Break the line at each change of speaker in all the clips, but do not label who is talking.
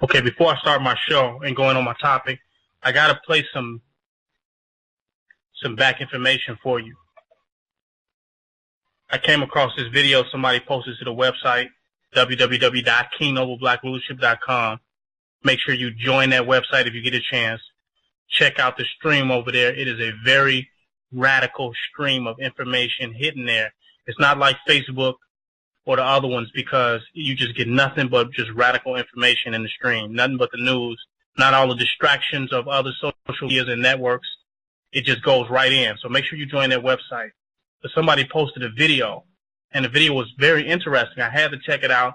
Okay, before I start my show and going on my topic, I gotta play some back information for you. I came across this video somebody posted to the website, www.kingnobleBlackRulership.com. Make sure you join that website if you get a chance. Check out the stream over there. It is a very radical stream of information hidden there. It's not like Facebook or the other ones because you just get nothing but just radical information in the stream. Nothing but the news, not all the distractions of other social medias and networks. It just goes right in. So make sure you join that website. But somebody posted a video, and the video was very interesting. I had to check it out.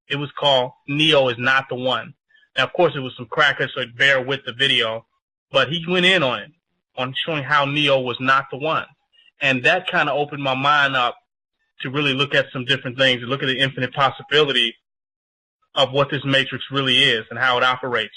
It was called Neo is Not the One. Now, of course, it was some crackers, so bear with the video. But he went in on it, on showing how Neo was not the one. And that kind of opened my mind up to really look at some different things, and look at the infinite possibility of what this matrix really is and how it operates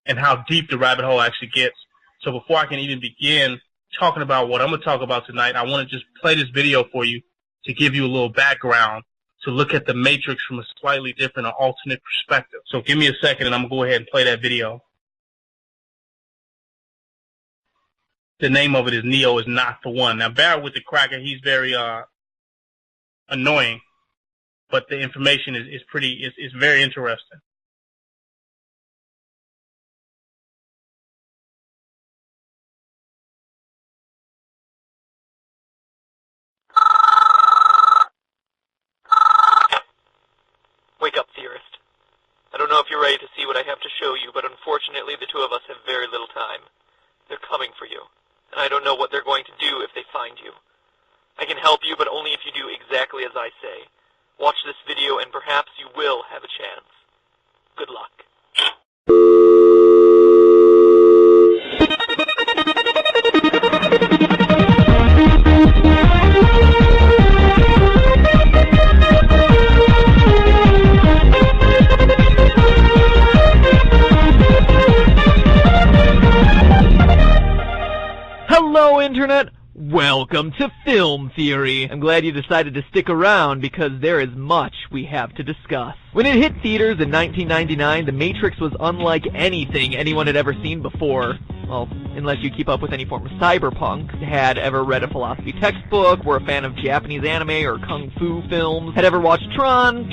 and how deep the rabbit hole actually gets. So before I can even begin talking about what I'm going to talk about tonight, I want to just play this video for you to give you a little background, to look at the matrix from a slightly different or alternate perspective. So give me a second and I'm going to go ahead and play that video. The name of it is Neo is Not the One. Now, bear with the cracker. He's very annoying, but the information is very interesting.
Wake up, theorist. I don't know if you're ready to see what I have to show you, but unfortunately the two of us have very little time. They're coming for you, and I don't know what they're going to do if they find you. I can help you, but only if you do exactly as I say. Watch this video, and perhaps you will have a chance. Good luck.
Hello, Internet! Welcome to Film Theory. I'm glad you decided to stick around because there is much we have to discuss. When it hit theaters in 1999, The Matrix was unlike anything anyone had ever seen before. Well, unless you keep up with any form of cyberpunk, had ever read a philosophy textbook, were a fan of Japanese anime or kung fu films, had ever watched Tron,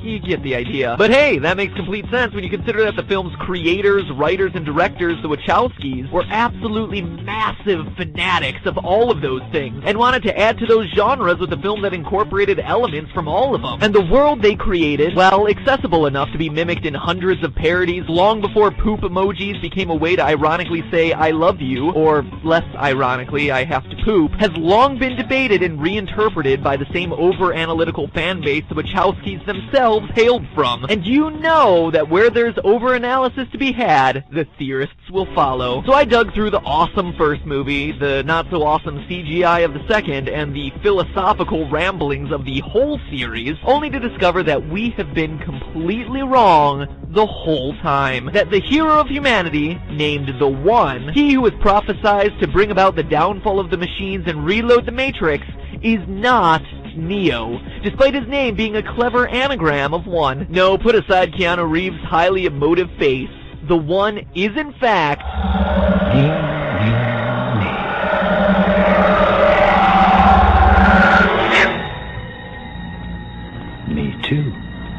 you get the idea. But hey, that makes complete sense when you consider that the film's creators, writers, and directors, the Wachowskis, were absolutely massive fanatics of all of those things, and wanted to add to those genres with a film that incorporated elements from all of them. And the world they created, well, accessible enough to be mimicked in hundreds of parodies long before poop emojis became a way to ironically say I love you, or less ironically, I have to poop, has long been debated and reinterpreted by the same over-analytical fan base the Wachowskis themselves hailed from. And you know that where there's over-analysis to be had, the theorists will follow. So I dug through the awesome first movie, the not-so-awesome CGI of the second, and the philosophical ramblings of the whole series, only to discover that we have been completely wrong the whole time. That the hero of humanity, named the One, he who was prophesized to bring about the downfall of the machines and reload the Matrix, is not Neo, despite his name being a clever anagram of one. No, put aside Keanu Reeves' highly emotive face. The One is in fact
Me too.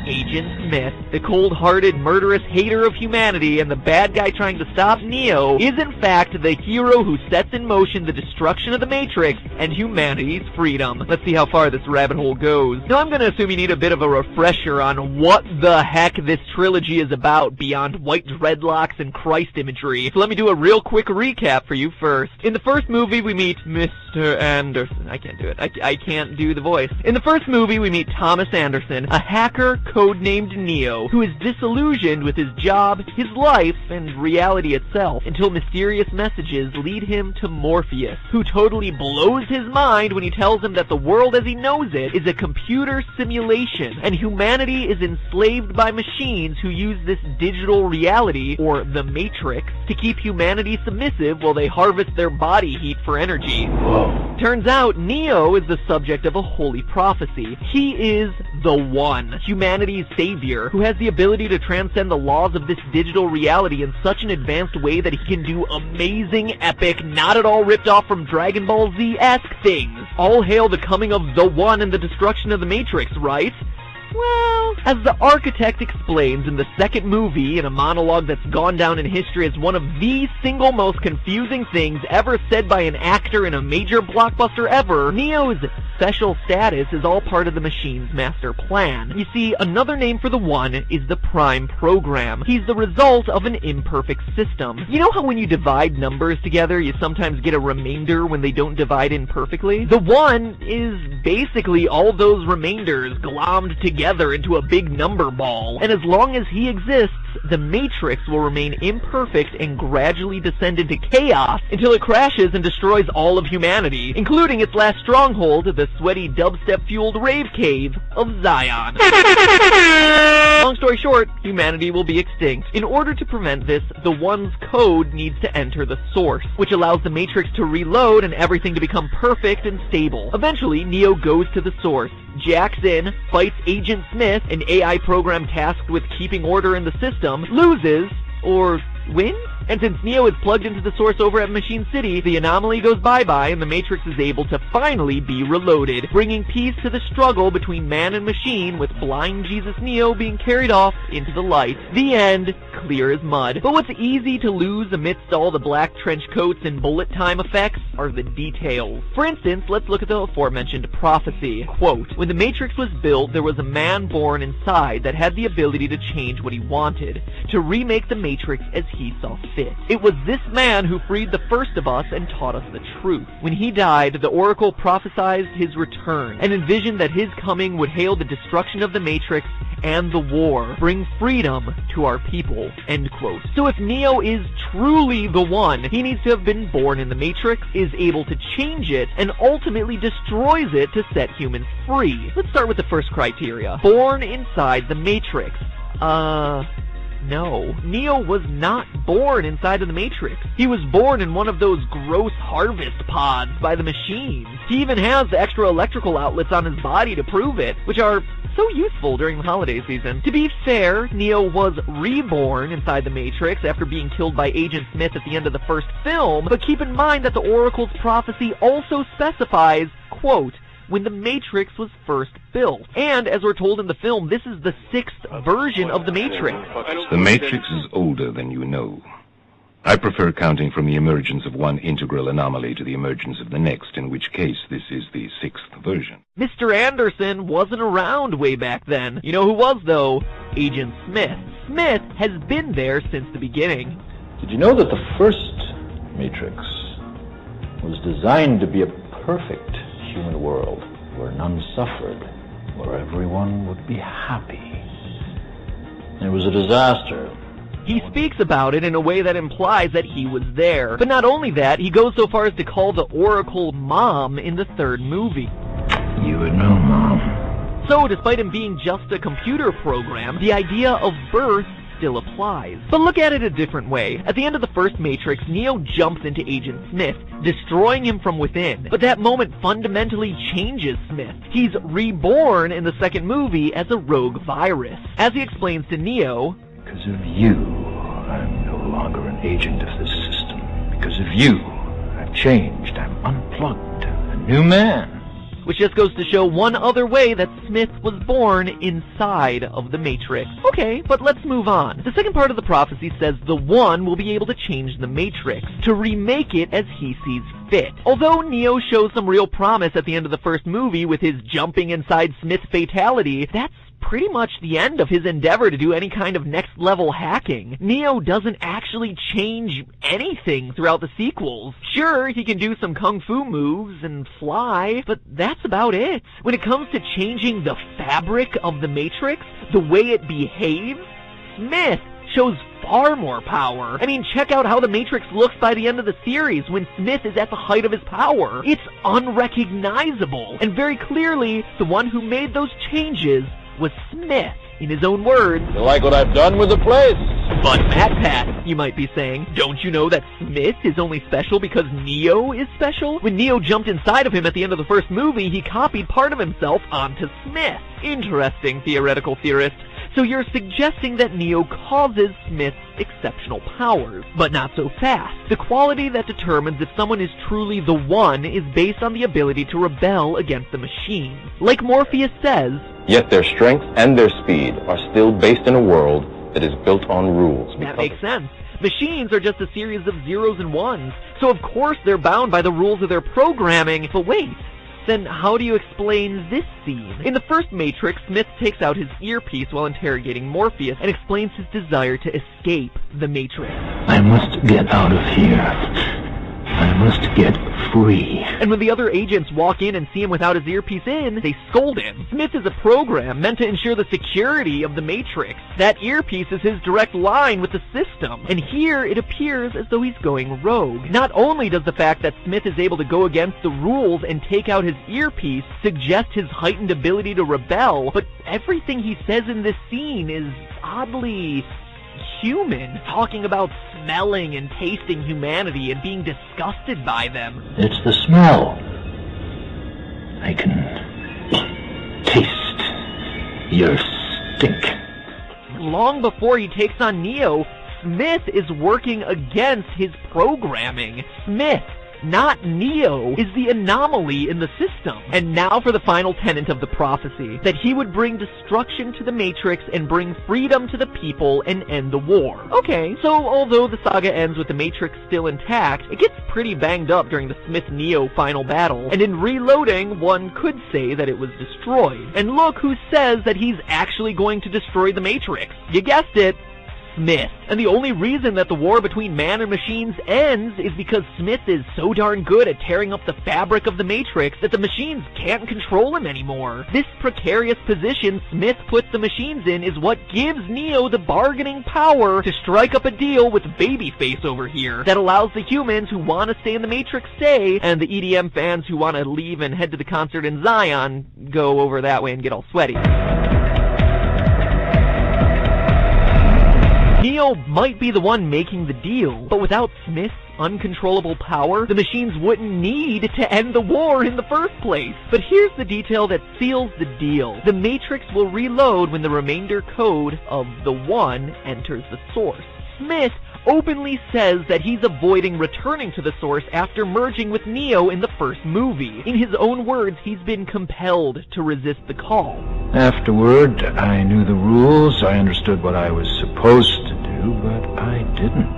Agent Smith, the cold-hearted, murderous hater of humanity and the bad guy trying to stop Neo, is in fact the hero who sets in motion the destruction of the Matrix and humanity's freedom. Let's see how far this rabbit hole goes. Now I'm going to assume you need a bit of a refresher on what the heck this trilogy is about beyond white dreadlocks and Christ imagery. So let me do a real quick recap for you first. In the first movie we meet Mr. Anderson. I can't do it. I can't do the voice. In the first movie we meet Thomas Anderson, a hacker codenamed Neo, who is disillusioned with his job, his life, and reality itself, until mysterious messages lead him to Morpheus, who totally blows his mind when he tells him that the world as he knows it is a computer simulation, and humanity is enslaved by machines who use this digital reality, or the Matrix, to keep humanity submissive while they harvest their body heat for energy. Turns out, Neo is the subject of a holy prophecy. He is the One, humanity's savior, who has the ability to transcend the laws of this digital reality in such an advanced way that he can do amazing, epic, not at all ripped off from Dragon Ball Z-esque things. All hail the coming of the One and the destruction of the Matrix, right? Well, as the architect explains in the second movie in a monologue that's gone down in history as one of the single most confusing things ever said by an actor in a major blockbuster ever, Neo's special status is all part of the machine's master plan. You see, another name for the One is the Prime Program. He's the result of an imperfect system. You know how when you divide numbers together, you sometimes get a remainder when they don't divide in perfectly? The One is basically all those remainders glommed together into a big number ball. And as long as he exists, the Matrix will remain imperfect and gradually descend into chaos until it crashes and destroys all of humanity, including its last stronghold, the sweaty dubstep-fueled rave cave of Zion. Long story short, humanity will be extinct. In order to prevent this, the One's code needs to enter the source, which allows the Matrix to reload and everything to become perfect and stable. Eventually, Neo goes to the source, jacks in, fights Agent Smith, an AI program tasked with keeping order in the system, loses, or wins? And since Neo is plugged into the source over at Machine City, the anomaly goes bye-bye and the Matrix is able to finally be reloaded, bringing peace to the struggle between man and machine, with blind Jesus Neo being carried off into the light. The end, clear as mud. But what's easy to lose amidst all the black trench coats and bullet time effects are the details. For instance, let's look at the aforementioned prophecy. Quote, "When the Matrix was built, there was a man born inside that had the ability to change what he wanted, to remake the Matrix as he saw fit. It was this man who freed the first of us and taught us the truth. When he died, the Oracle prophesied his return and envisioned that his coming would hail the destruction of the Matrix and the war, bring freedom to our people." End quote. So if Neo is truly the One, he needs to have been born in the Matrix, is able to change it, and ultimately destroys it to set humans free. Let's start with the first criteria. Born inside the Matrix. No. Neo was not born inside of the Matrix. He was born in one of those gross harvest pods by the machines. He even has the extra electrical outlets on his body to prove it, which are so useful during the holiday season. To be fair, Neo was reborn inside the Matrix after being killed by Agent Smith at the end of the first film, but keep in mind that the Oracle's prophecy also specifies, quote, "when the Matrix was first built." And, as we're told in the film, this is the 6th version of the Matrix.
The Matrix is older than you know. I prefer counting from the emergence of one integral anomaly to the emergence of the next, in which case this is the 6th version.
Mr. Anderson wasn't around way back then. You know who was, though? Agent Smith. Smith has been there since the beginning.
Did you know that the first Matrix was designed to be a perfect human world, where none suffered, where everyone would be happy? It was a disaster.
He speaks about it in a way that implies that he was there. But not only that, he goes so far as to call the Oracle Mom in the third movie.
You would know, Mom.
So, despite him being just a computer program, the idea of birth still applies. But look at it a different way. At the end of the first Matrix, Neo jumps into Agent Smith, destroying him from within. But that moment fundamentally changes Smith. He's reborn in the second movie as a rogue virus. As he explains to Neo,
"Because of you, I'm no longer an agent of this system. Because of you, I've changed. I'm unplugged. A new man."
Which just goes to show one other way that Smith was born inside of the Matrix. Okay, but let's move on. The second part of the prophecy says the One will be able to change the Matrix, to remake it as he sees fit. Although Neo shows some real promise at the end of the first movie with his jumping inside Smith fatality, that's pretty much the end of his endeavor to do any kind of next-level hacking. Neo doesn't actually change anything throughout the sequels. Sure, he can do some kung fu moves and fly, but that's about it. When it comes to changing the fabric of the Matrix, the way it behaves, Smith shows far more power. I mean, check out how the Matrix looks by the end of the series when Smith is at the height of his power. It's unrecognizable. And very clearly, the one who made those changes was Smith. In his own words,
"You like what I've done with the place?"
"But Pat, you might be saying, don't you know that Smith is only special because Neo is special? When Neo jumped inside of him at the end of the first movie, he copied part of himself onto Smith." Interesting, theoretical theorist. So you're suggesting that Neo causes Smith's exceptional powers, but not so fast. The quality that determines if someone is truly the One is based on the ability to rebel against the machines. Like Morpheus says,
"Yet their strength and their speed are still based in a world that is built on rules."
That makes sense. Machines are just a series of zeros and ones, so of course they're bound by the rules of their programming. But wait, then how do you explain this scene? In the first Matrix, Smith takes out his earpiece while interrogating Morpheus and explains his desire to escape the Matrix.
"I must get out of here. I must get free."
And when the other agents walk in and see him without his earpiece in, they scold him. Smith is a program meant to ensure the security of the Matrix. That earpiece is his direct line with the system. And here it appears as though he's going rogue. Not only does the fact that Smith is able to go against the rules and take out his earpiece suggest his heightened ability to rebel, but everything he says in this scene is oddly human, talking about smelling and tasting humanity and being disgusted by them.
"It's the smell. I can taste your stink."
Long before he takes on Neo, Smith is working against his programming. Smith, not Neo, is the anomaly in the system. And now for the final tenet of the prophecy, that he would bring destruction to the Matrix and bring freedom to the people and end the war. Okay, so although the saga ends with the Matrix still intact, it gets pretty banged up during the Smith-Neo final battle, and in reloading, one could say that it was destroyed. And look who says that he's actually going to destroy the Matrix. You guessed it. Smith. And the only reason that the war between man and machines ends is because Smith is so darn good at tearing up the fabric of the Matrix that the machines can't control him anymore. This precarious position Smith puts the machines in is what gives Neo the bargaining power to strike up a deal with Babyface over here that allows the humans who want to stay in the Matrix stay, and the EDM fans who want to leave and head to the concert in Zion go over that way and get all sweaty. Neo might be the one making the deal, but without Smith's uncontrollable power, the machines wouldn't need to end the war in the first place. But here's the detail that seals the deal. The Matrix will reload when the remainder code of the One enters the source. Smith openly says that he's avoiding returning to the source after merging with Neo in the first movie. In his own words, he's been compelled to resist the call.
"Afterward, I knew the rules, I understood what I was supposed to do, but I didn't.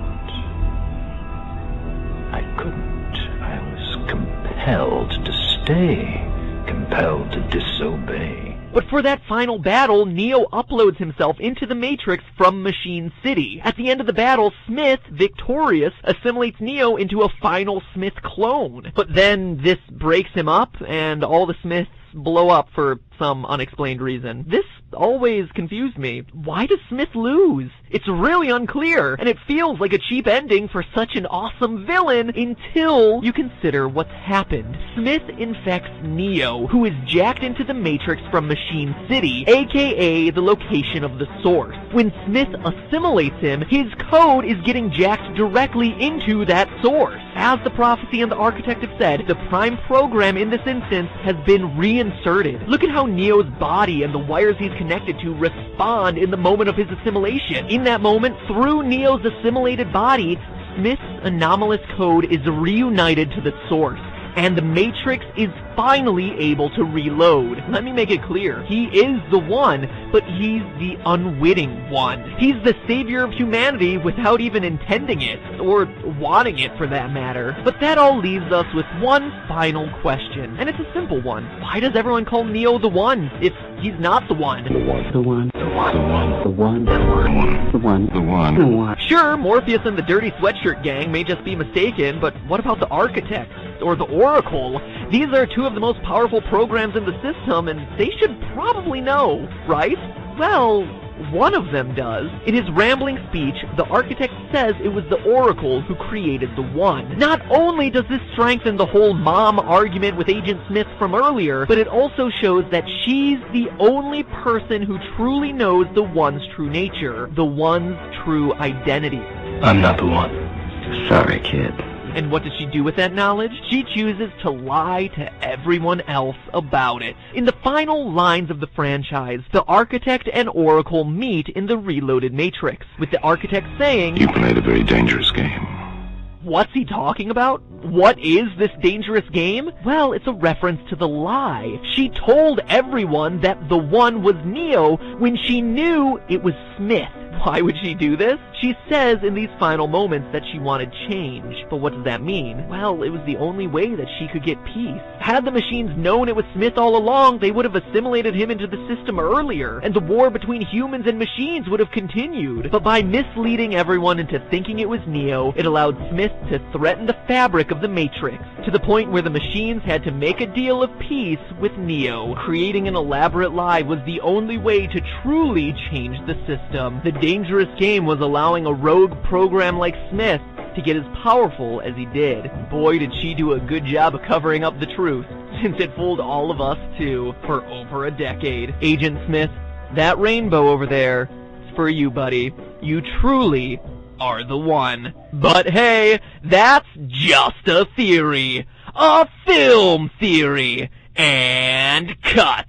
I couldn't. I was compelled to stay, compelled to disobey."
But for that final battle, Neo uploads himself into the Matrix from Machine City. At the end of the battle, Smith, victorious, assimilates Neo into a final Smith clone. But then this breaks him up, and all the Smiths blow up for some unexplained reason. This always confused me. Why does Smith lose? It's really unclear, and it feels like a cheap ending for such an awesome villain until you consider what's happened. Smith infects Neo, who is jacked into the Matrix from Machine City, aka the location of the source. When Smith assimilates him, his code is getting jacked directly into that source. As the prophecy and the architect have said, the prime program in this instance has been reinserted. Look at how Neo's body and the wires he's connected to respond in the moment of his assimilation. In that moment, through Neo's assimilated body, Smith's anomalous code is reunited to the source, and the Matrix is finally able to reload. Let me make it clear. He is the One, but he's the unwitting one. He's the savior of humanity without even intending it, or wanting it for that matter. But that all leaves us with one final question, and it's a simple one. Why does everyone call Neo the One if he's not the One?
The One.
The One.
The One. The One.
The One.
The One.
The One.
The One.
The One.
Sure, Morpheus and the Dirty Sweatshirt Gang may just be mistaken, but what about the Architects or the Oracle? These are two of the most powerful programs in the system, and they should probably know, right? Well, one of them does. In his rambling speech, the architect says it was the Oracle who created the One. Not only does this strengthen the whole mom argument with Agent Smith from earlier, but it also shows that she's the only person who truly knows the One's true nature, the One's true identity.
I'm not the One. Sorry, kid.
And what does she do with that knowledge? She chooses to lie to everyone else about it. In the final lines of the franchise, the Architect and Oracle meet in the Reloaded Matrix, with the Architect saying,
You played a very dangerous game.
What's he talking about? What is this dangerous game? Well, it's a reference to the lie. She told everyone that the One was Neo when she knew it was Smith. Why would she do this? She says in these final moments that she wanted change. But what does that mean? Well, it was the only way that she could get peace. Had the machines known it was Smith all along, they would have assimilated him into the system earlier, and the war between humans and machines would have continued. But by misleading everyone into thinking it was Neo, it allowed Smith to threaten the fabric of the Matrix, to the point where the machines had to make a deal of peace with Neo. Creating an elaborate lie was the only way to truly change the system. The dangerous game was allowing a rogue program like Smith to get as powerful as he did. Boy, did she do a good job of covering up the truth, since it fooled all of us too, for over a decade. Agent Smith, that rainbow over there is for you, buddy. You truly are the One. But hey, that's just a theory. A film theory. And cut.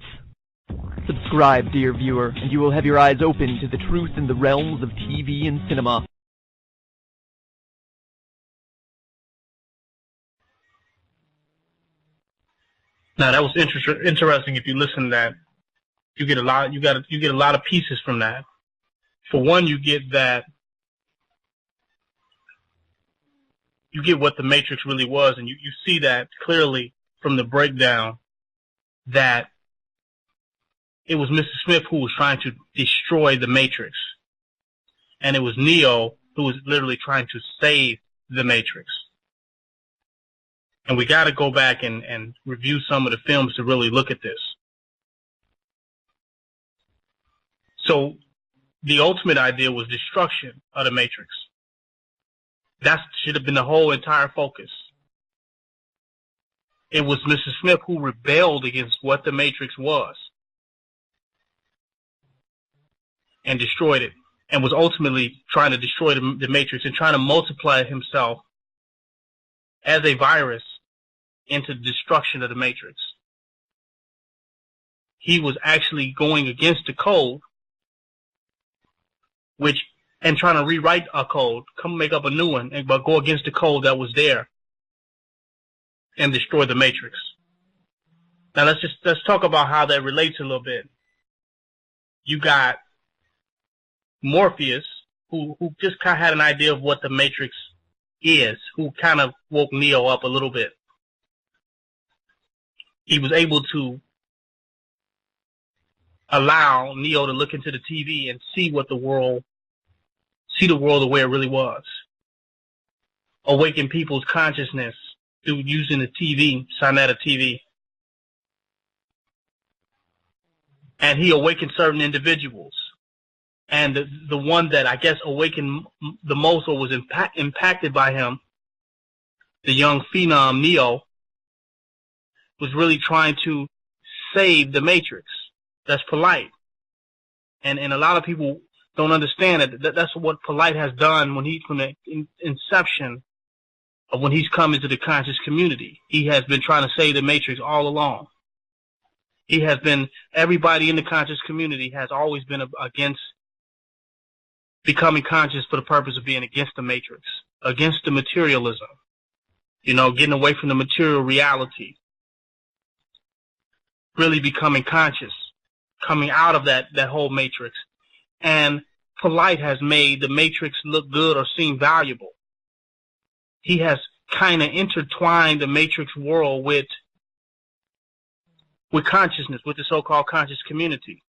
Subscribe, dear viewer, and you will have your eyes open to the truth in the realms of TV and cinema.
Now that was interesting. If you listen to that, you get a lot. You get a lot of pieces from that. For one, you get that. You get what the Matrix really was, and you see that clearly from the breakdown that it was Mr. Smith who was trying to destroy the Matrix. And it was Neo who was literally trying to save the Matrix. And we got to go back and review some of the films to really look at this. So the ultimate idea was destruction of the Matrix. That should have been the whole entire focus. It was Mr. Smith who rebelled against what the Matrix was and destroyed it, and was ultimately trying to destroy the Matrix and trying to multiply himself as a virus into the destruction of the Matrix. He was actually going against the code, and trying to rewrite a code, come make up a new one, but go against the code that was there and destroy the Matrix. Now let's talk about how that relates a little bit. You got Morpheus, who just kind of had an idea of what the Matrix is, who kind of woke Neo up a little bit. He was able to allow Neo to look into the TV and see the world the way it really was. Awaken people's consciousness through using the TV, Sonata TV. And he awakened certain individuals. And the one that I guess awakened the most or was impacted by him, the young phenom Neo, was really trying to save the Matrix. That's Polite. And a lot of people don't understand that's what Polite has done from the inception of when he's come into the conscious community. He has been trying to save the Matrix all along. Everybody in the conscious community has always been against becoming conscious for the purpose of being against the Matrix, against the materialism, getting away from the material reality, really becoming conscious, coming out of that whole Matrix. And Polite has made the Matrix look good or seem valuable. He has kind of intertwined the Matrix world with consciousness, with the so-called conscious community.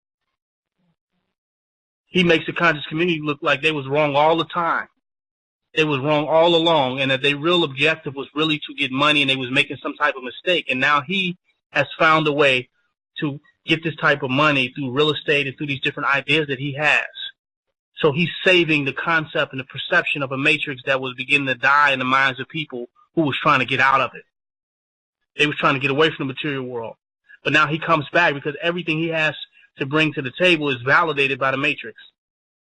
He makes the conscious community look like they was wrong all the time. They was wrong all along, and that their real objective was really to get money, and they was making some type of mistake. And now he has found a way to get this type of money through real estate and through these different ideas that he has. So he's saving the concept and the perception of a matrix that was beginning to die in the minds of people who was trying to get out of it. They was trying to get away from the material world. But now he comes back because everything he has to bring to the table is validated by the matrix.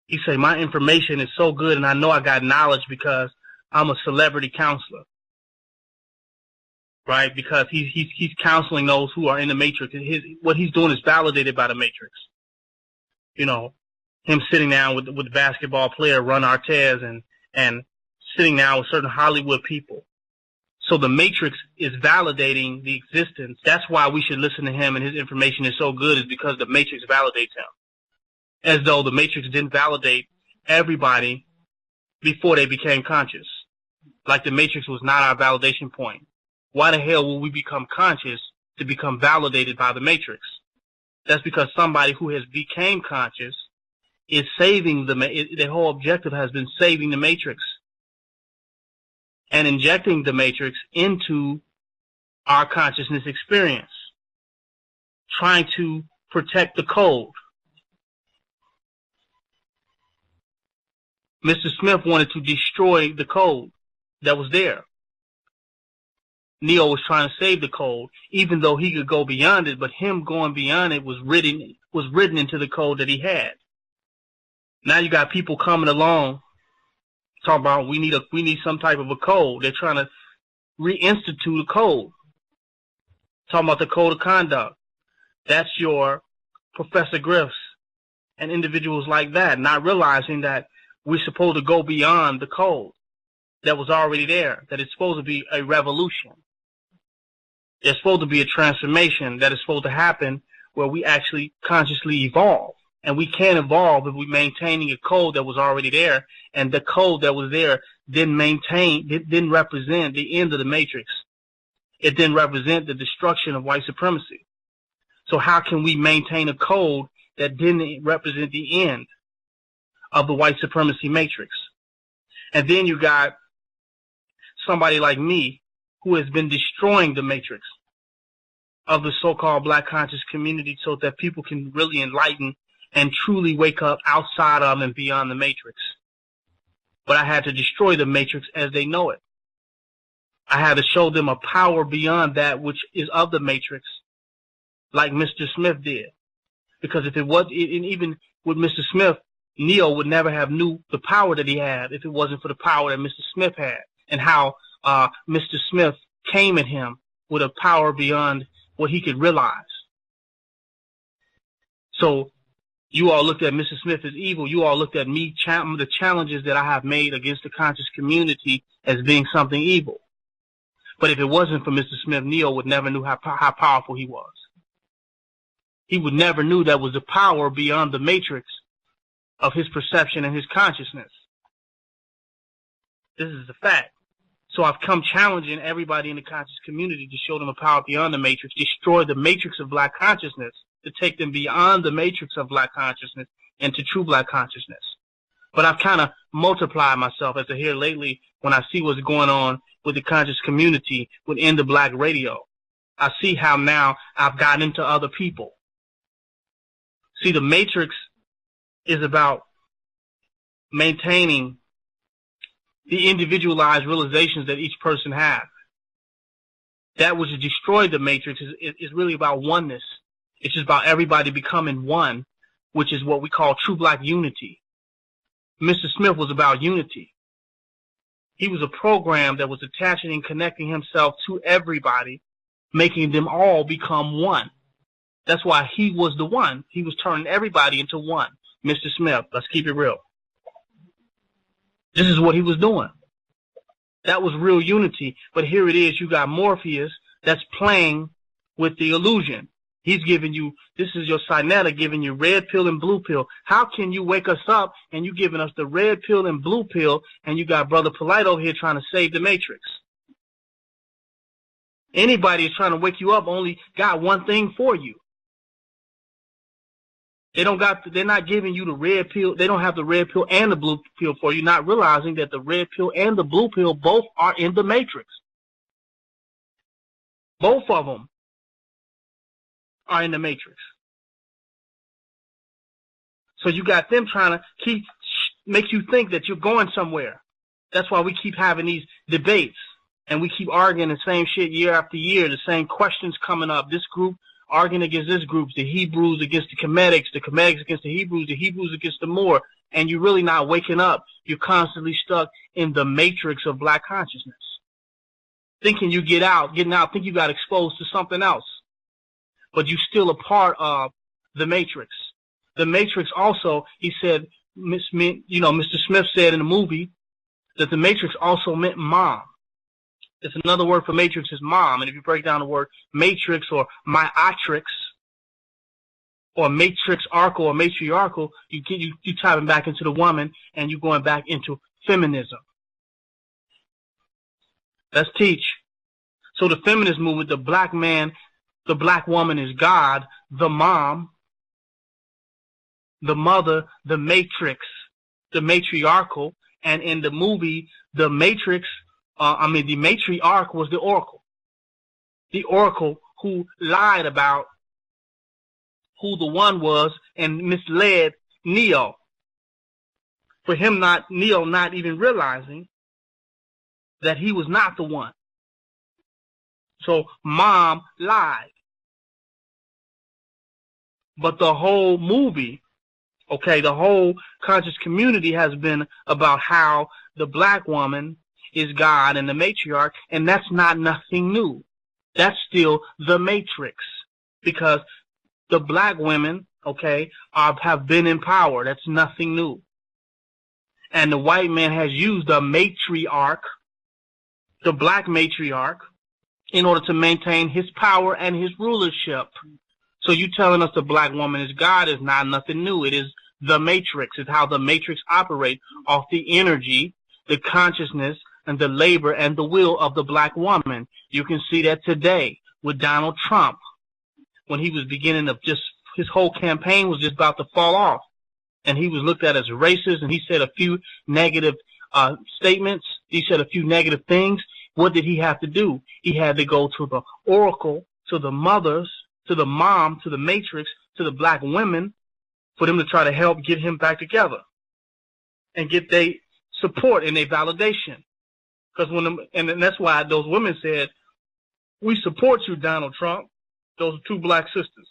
He say, my information is so good and I know I got knowledge because I'm a celebrity counselor. Right? Because he's counseling those who are in the matrix. What he's doing is validated by the matrix. You know, him sitting down with the basketball player, Ron Artest, and sitting down with certain Hollywood people. So the matrix is validating the existence. That's why we should listen to him, and his information is so good, is because the matrix validates him. As though the matrix didn't validate everybody before they became conscious. Like the matrix was not our validation point. Why the hell will we become conscious to become validated by the matrix? That's because somebody who has became conscious is saving the whole objective has been saving the matrix and injecting the matrix into our consciousness experience, trying to protect the code. Mr. Smith wanted to destroy the code that was there. Neo was trying to save the code, even though he could go beyond it, but him going beyond it was written into the code that he had. Now you got people coming along talking about we need some type of a code. They're trying to reinstitute a code. Talking about the code of conduct. That's your Professor Griff's and individuals like that, not realizing that we're supposed to go beyond the code that was already there, that it's supposed to be a revolution. There's supposed to be a transformation that is supposed to happen where we actually consciously evolve. And we can't evolve if we're maintaining a code that was already there, and the code that was there didn't represent the end of the matrix. It didn't represent the destruction of white supremacy. So how can we maintain a code that didn't represent the end of the white supremacy matrix? And then you got somebody like me who has been destroying the matrix of the so-called black conscious community so that people can really enlighten and truly wake up outside of and beyond the matrix. But I had to destroy the matrix as they know it. I had to show them a power beyond that which is of the matrix, like Mr. Smith did. Because if it was, even with Mr. Smith, Neo would never have knew the power that he had if it wasn't for the power that Mr. Smith had, and how Mr. Smith came at him with a power beyond what he could realize. So you all looked at Mr. Smith as evil. You all looked at me, the challenges that I have made against the conscious community, as being something evil. But if it wasn't for Mr. Smith, Neo would never knew how powerful he was. He would never knew that was a power beyond the matrix of his perception and his consciousness. This is a fact. So I've come challenging everybody in the conscious community to show them a power beyond the matrix, destroy the matrix of black consciousness, to take them beyond the matrix of black consciousness into true black consciousness. But I've kind of multiplied myself as I hear lately when I see what's going on with the conscious community within the black radio. I see how now I've gotten into other people. See, the matrix is about maintaining the individualized realizations that each person has. That which has destroyed the matrix is really about oneness. It's just about everybody becoming one, which is what we call true black unity. Mr. Smith was about unity. He was a program that was attaching and connecting himself to everybody, making them all become one. That's why he was the one. He was turning everybody into one. Mr. Smith, let's keep it real. This is what he was doing. That was real unity. But here it is, you got Morpheus that's playing with the illusion. He's giving you, this is your Sinetta giving you red pill and blue pill. How can you wake us up and you giving us the red pill and blue pill, and you got Brother Polite over here trying to save the matrix? Anybody is trying to wake you up only got one thing for you. They're not giving you the red pill. They don't have the red pill and the blue pill for you, not realizing that the red pill and the blue pill both are in the matrix. Both of them are in the matrix. So you got them trying to make you think that you're going somewhere. That's why we keep having these debates and we keep arguing the same shit year after year, the same questions coming up. This group arguing against this group, the Hebrews against the Kemetics against the Hebrews against the Moor, and you're really not waking up. You're constantly stuck in the matrix of black consciousness. Thinking you getting out, think you got exposed to something else. But you're still a part of the matrix. The matrix also, he said, Mr. Smith said in the movie that the matrix also meant mom. It's another word for matrix is mom. And if you break down the word matrix or myatrix or matriarchal or matriarchal, you tying back into the woman and you're going back into feminism. Let's teach. So the feminist movement, the black man, the black woman is God, the mom, the mother, the matrix, the matriarchal, and in the movie, the matriarch was the oracle. The oracle who lied about who the one was and misled Neo. For him Neo not even realizing that he was not the one. So mom lied. But the whole movie, the whole conscious community has been about how the black woman is God and the matriarch, and that's not nothing new. That's still the matrix, because the black women, have been in power. That's nothing new. And the white man has used the matriarch, the black matriarch, in order to maintain his power and his rulership. So you telling us the black woman is God is not nothing new. It is the matrix. It's how the matrix operates off the energy, the consciousness, and the labor and the will of the black woman. You can see that today with Donald Trump, when he was beginning of his whole campaign was just about to fall off. And he was looked at as racist, and he said a few negative statements. He said a few negative things. What did he have to do? He had to go to the oracle, to the mothers, to the mom, to the matrix, to the black women, for them to try to help get him back together and get their support and their validation. Because and that's why those women said, "We support you, Donald Trump." Those two black sisters.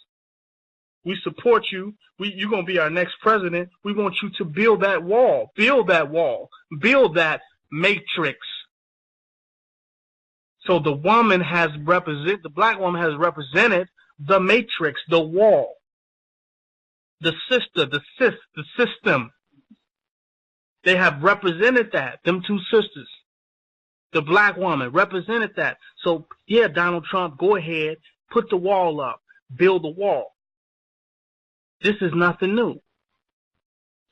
We support you. You're going to be our next president. We want you to build that wall, build that matrix. So the black woman has represented the matrix, the wall, the system. They have represented that, them two sisters. The black woman represented that. So yeah, Donald Trump, go ahead, put the wall up, build the wall. This is nothing new.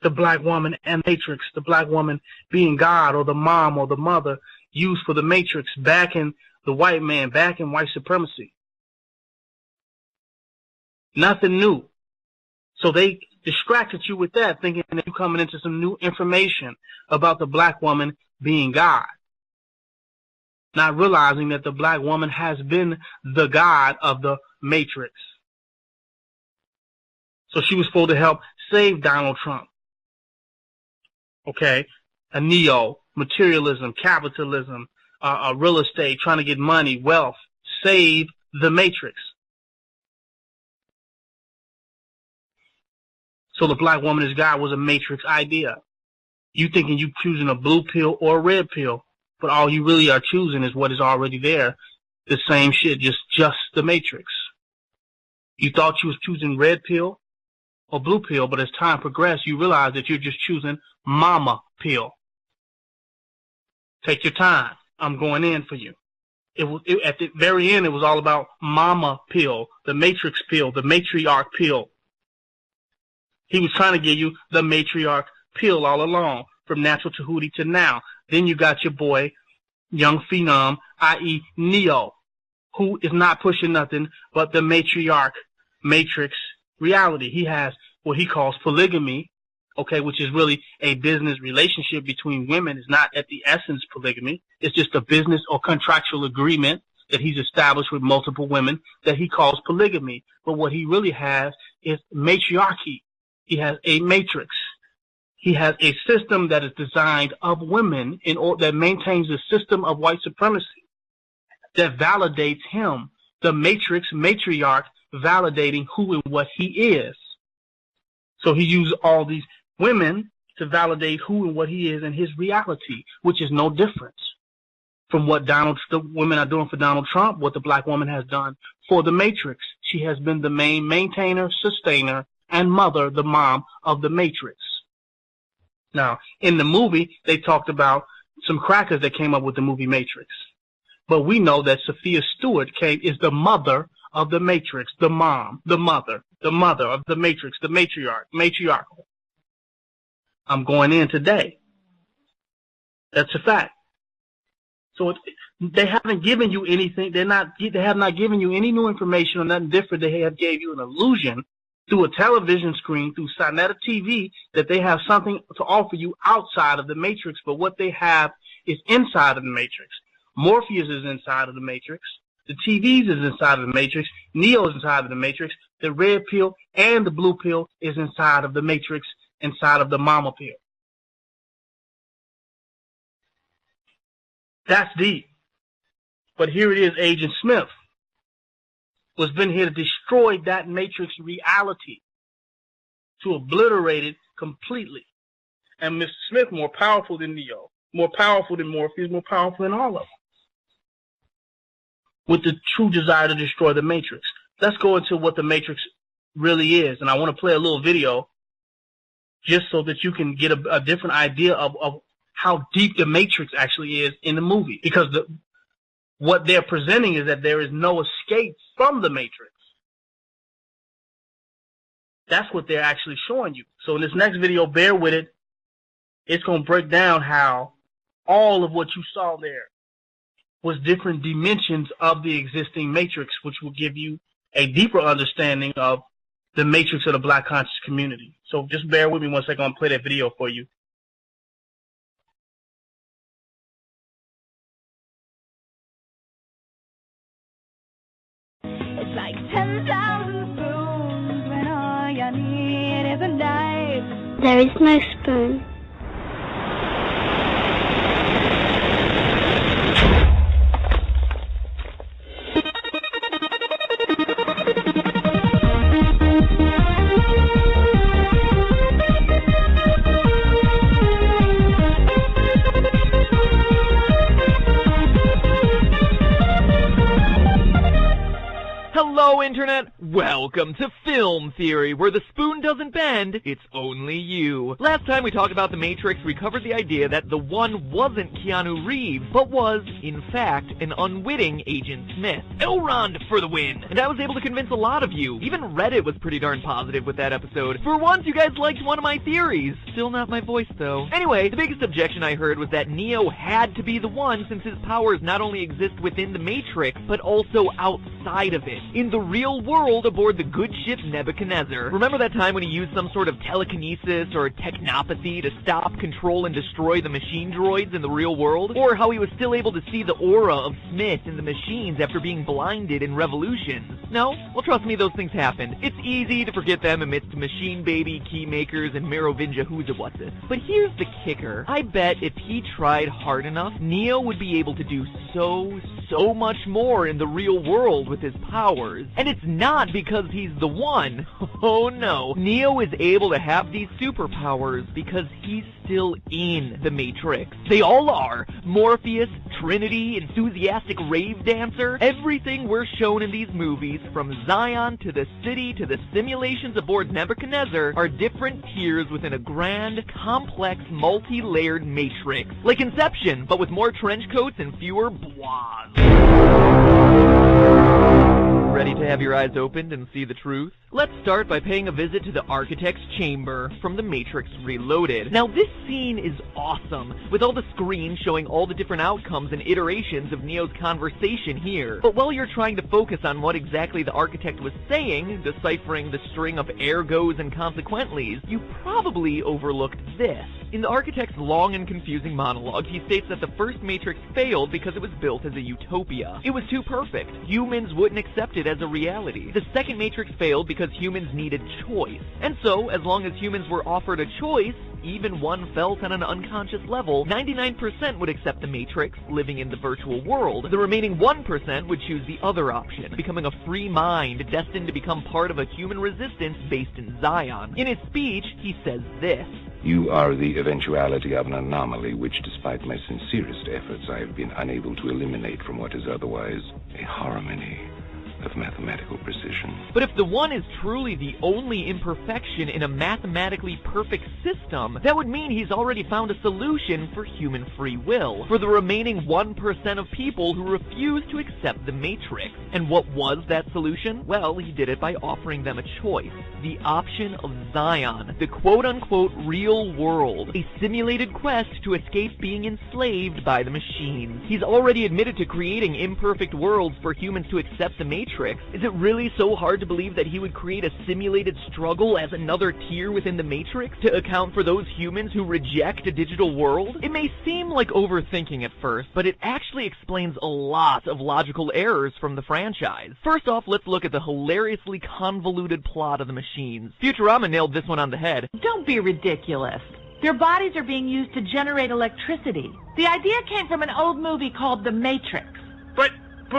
The black woman and matrix, the black woman being God or the mom or the mother used for the matrix, back in the white man, back in white supremacy. Nothing new. So they distracted you with that, thinking that you're coming into some new information about the black woman being God. Not realizing that the black woman has been the God of the matrix. So she was supposed to help save Donald Trump. A neo, materialism, capitalism, real estate, trying to get money, wealth, save the matrix. So the black woman is God was a matrix idea. You thinking you choosing a blue pill or a red pill, but all you really are choosing is what is already there. The same shit, just the matrix. You thought you was choosing red pill or blue pill, but as time progressed, you realize that you're just choosing mama pill. Take your time. I'm going in for you. At the very end, it was all about mama pill, the matrix pill, the matriarch pill. He was trying to give you the matriarch pill all along, from natural Tahuti to now. Then you got your boy, young phenom, i.e. Neo, who is not pushing nothing but the matriarch, matrix reality. He has what he calls polygamy, which is really a business relationship between women. It's not at the essence polygamy. It's just a business or contractual agreement that he's established with multiple women that he calls polygamy. But what he really has is matriarchy. He has a matrix. He has a system that is designed of women that maintains a system of white supremacy that validates him, the matrix matriarch, validating who and what he is. So he used all these women to validate who and what he is in his reality, which is no difference from what the women are doing for Donald Trump, what the black woman has done for the matrix. She has been the main maintainer, sustainer, and mother, the mom of the matrix. Now, in the movie, they talked about some crackers that came up with the movie Matrix. But we know that Sophia Stewart is the mother of the matrix, the mom, the mother of the matrix, the matriarchal. I'm going in today. That's a fact. So they haven't given you anything. They have not given you any new information or nothing different. They have gave you an illusion through a television screen, through Sinetta TV, that they have something to offer you outside of the matrix. But what they have is inside of the matrix. Morpheus is inside of the matrix. The TVs is inside of the matrix. Neo is inside of the matrix. The red pill and the blue pill is inside of the matrix, inside of the mama pill. That's deep. But here it is, Agent Smith was been here to destroy that matrix reality, to obliterate it completely. And Mr. Smith, more powerful than Neo, more powerful than Morpheus, more powerful than all of them, with the true desire to destroy the matrix. Let's go into what the matrix really is. And I want to play a little video just so that you can get a different idea of how deep the matrix actually is in the movie. Because what they're presenting is that there is no escape from the matrix. That's what they're actually showing you. So in this next video, bear with it. It's going to break down how all of what you saw there was different dimensions of the existing matrix, which will give you a deeper understanding of the matrix of the Black conscious community. So just bear with me 1 second. I'm going to play that video for you.
It's like 10,000 spoons when all you need is a knife. There is no spoon.
Hello, Internet! Welcome to Film Theory, where the spoon doesn't bend, it's only you. Last time we talked about The Matrix, we covered the idea that the One wasn't Keanu Reeves, but was, in fact, an unwitting Agent Smith. Elrond for the win! And I was able to convince a lot of you. Even Reddit was pretty darn positive with that episode. For once, you guys liked one of my theories. Still not my voice, though. Anyway, the biggest objection I heard was that Neo had to be the One, since his powers not only exist within the Matrix, but also outside of it. In the real world aboard the good ship Nebuchadnezzar. Remember that time when he used some sort of telekinesis or technopathy to stop, control, and destroy the machine droids in the real world? Or how he was still able to see the aura of Smith in the machines after being blinded in Revolutions? No? Well, trust me, those things happened. It's easy to forget them amidst Machine Baby, Keymakers, and Merovingia Who's-a-What's-It. But here's the kicker. I bet if he tried hard enough, Neo would be able to do so much more in the real world with his powers. And it's not because he's the One. Oh no. Neo is able to have these superpowers because he's still in the Matrix. They all are. Morpheus, Trinity, enthusiastic rave dancer. Everything we're shown in these movies, from Zion to the city to the simulations aboard Nebuchadnezzar, are different tiers within a grand, complex, multi-layered matrix. Like Inception, but with more trench coats and fewer blahs. Ready to have your eyes opened and see the truth? Let's start by paying a visit to the Architect's Chamber from The Matrix Reloaded. Now this scene is awesome, with all the screens showing all the different outcomes and iterations of Neo's conversation here. But while you're trying to focus on what exactly the Architect was saying, deciphering the string of ergos and consequentlies, you probably overlooked this. In the architect's long and confusing monologue, he states that the first Matrix failed because it was built as a utopia. It was too perfect. Humans wouldn't accept it as a reality. The second Matrix failed because humans needed choice. And so, as long as humans were offered a choice, even one felt on an unconscious level, 99% would accept the Matrix, living in the virtual world. The remaining 1% would choose the other option, becoming a free mind destined to become part of a human resistance based in Zion. In his speech, he says this:
You are the eventuality of an anomaly which, despite my sincerest efforts, I have been unable to eliminate from what is otherwise a harmony of mathematical precision.
But if the one is truly the only imperfection in a mathematically perfect system, that would mean he's already found a solution for human free will, for the remaining 1% of people who refuse to accept the Matrix. And what was that solution? Well, he did it by offering them a choice. The option of Zion, the quote-unquote real world, a simulated quest to escape being enslaved by the machines. He's already admitted to creating imperfect worlds for humans to accept the Matrix. Is it really so hard to believe that he would create a simulated struggle as another tier within the Matrix to account for those humans who reject a digital world? It may seem like overthinking at first, but it actually explains a lot of logical errors from the franchise. First off, let's look at the hilariously convoluted plot of the machines. Futurama nailed this one on the head.
Don't be ridiculous. Their bodies are being used to generate electricity. The idea came from an old movie called The Matrix.
But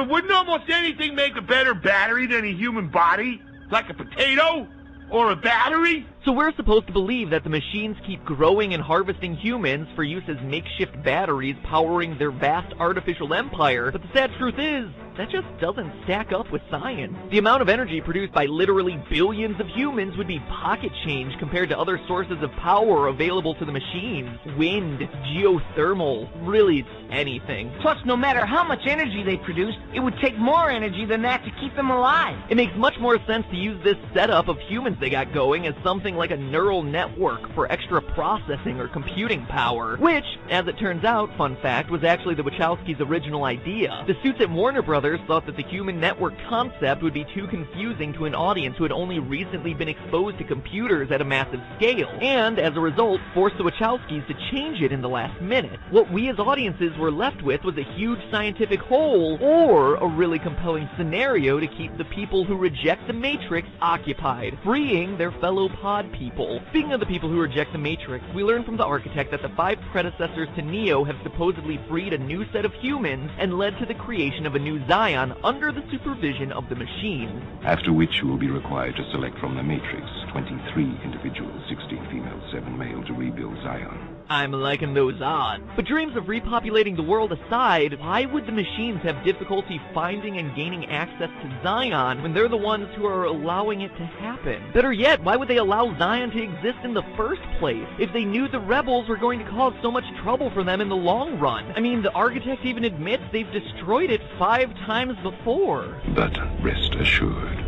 wouldn't almost anything make a better battery than a human body? Like a potato? Or a battery?
So we're supposed to believe that the machines keep growing and harvesting humans for use as makeshift batteries powering their vast artificial empire, but the sad truth is, that just doesn't stack up with science. The amount of energy produced by literally billions of humans would be pocket change compared to other sources of power available to the machines. Wind, geothermal, really anything.
Plus, no matter how much energy they produce, it would take more energy than that to keep them alive.
It makes much more sense to use this setup of humans they got going as something like a neural network for extra processing or computing power, which, as it turns out, fun fact, was actually the Wachowskis' original idea. The suits at Warner Brothers thought that the human network concept would be too confusing to an audience who had only recently been exposed to computers at a massive scale, and, as a result, forced the Wachowskis to change it in the last minute. What we as audiences were left with was a huge scientific hole, or a really compelling scenario to keep the people who reject the Matrix occupied, freeing their fellow pod people. Speaking of the people who reject the Matrix, we learn from the architect that the 5 predecessors to Neo have supposedly freed a new set of humans and led to the creation of a new Zion under the supervision of the machines.
After which you will be required to select from the Matrix 23 individuals, 16 female, 7 male, to rebuild Zion.
I'm liking those odds. But dreams of repopulating the world aside, why would the machines have difficulty finding and gaining access to Zion when they're the ones who are allowing it to happen? Better yet, why would they allow Zion to exist in the first place if they knew the rebels were going to cause so much trouble for them in the long run? I mean, the architect even admits they've destroyed it 5 times before.
But rest assured,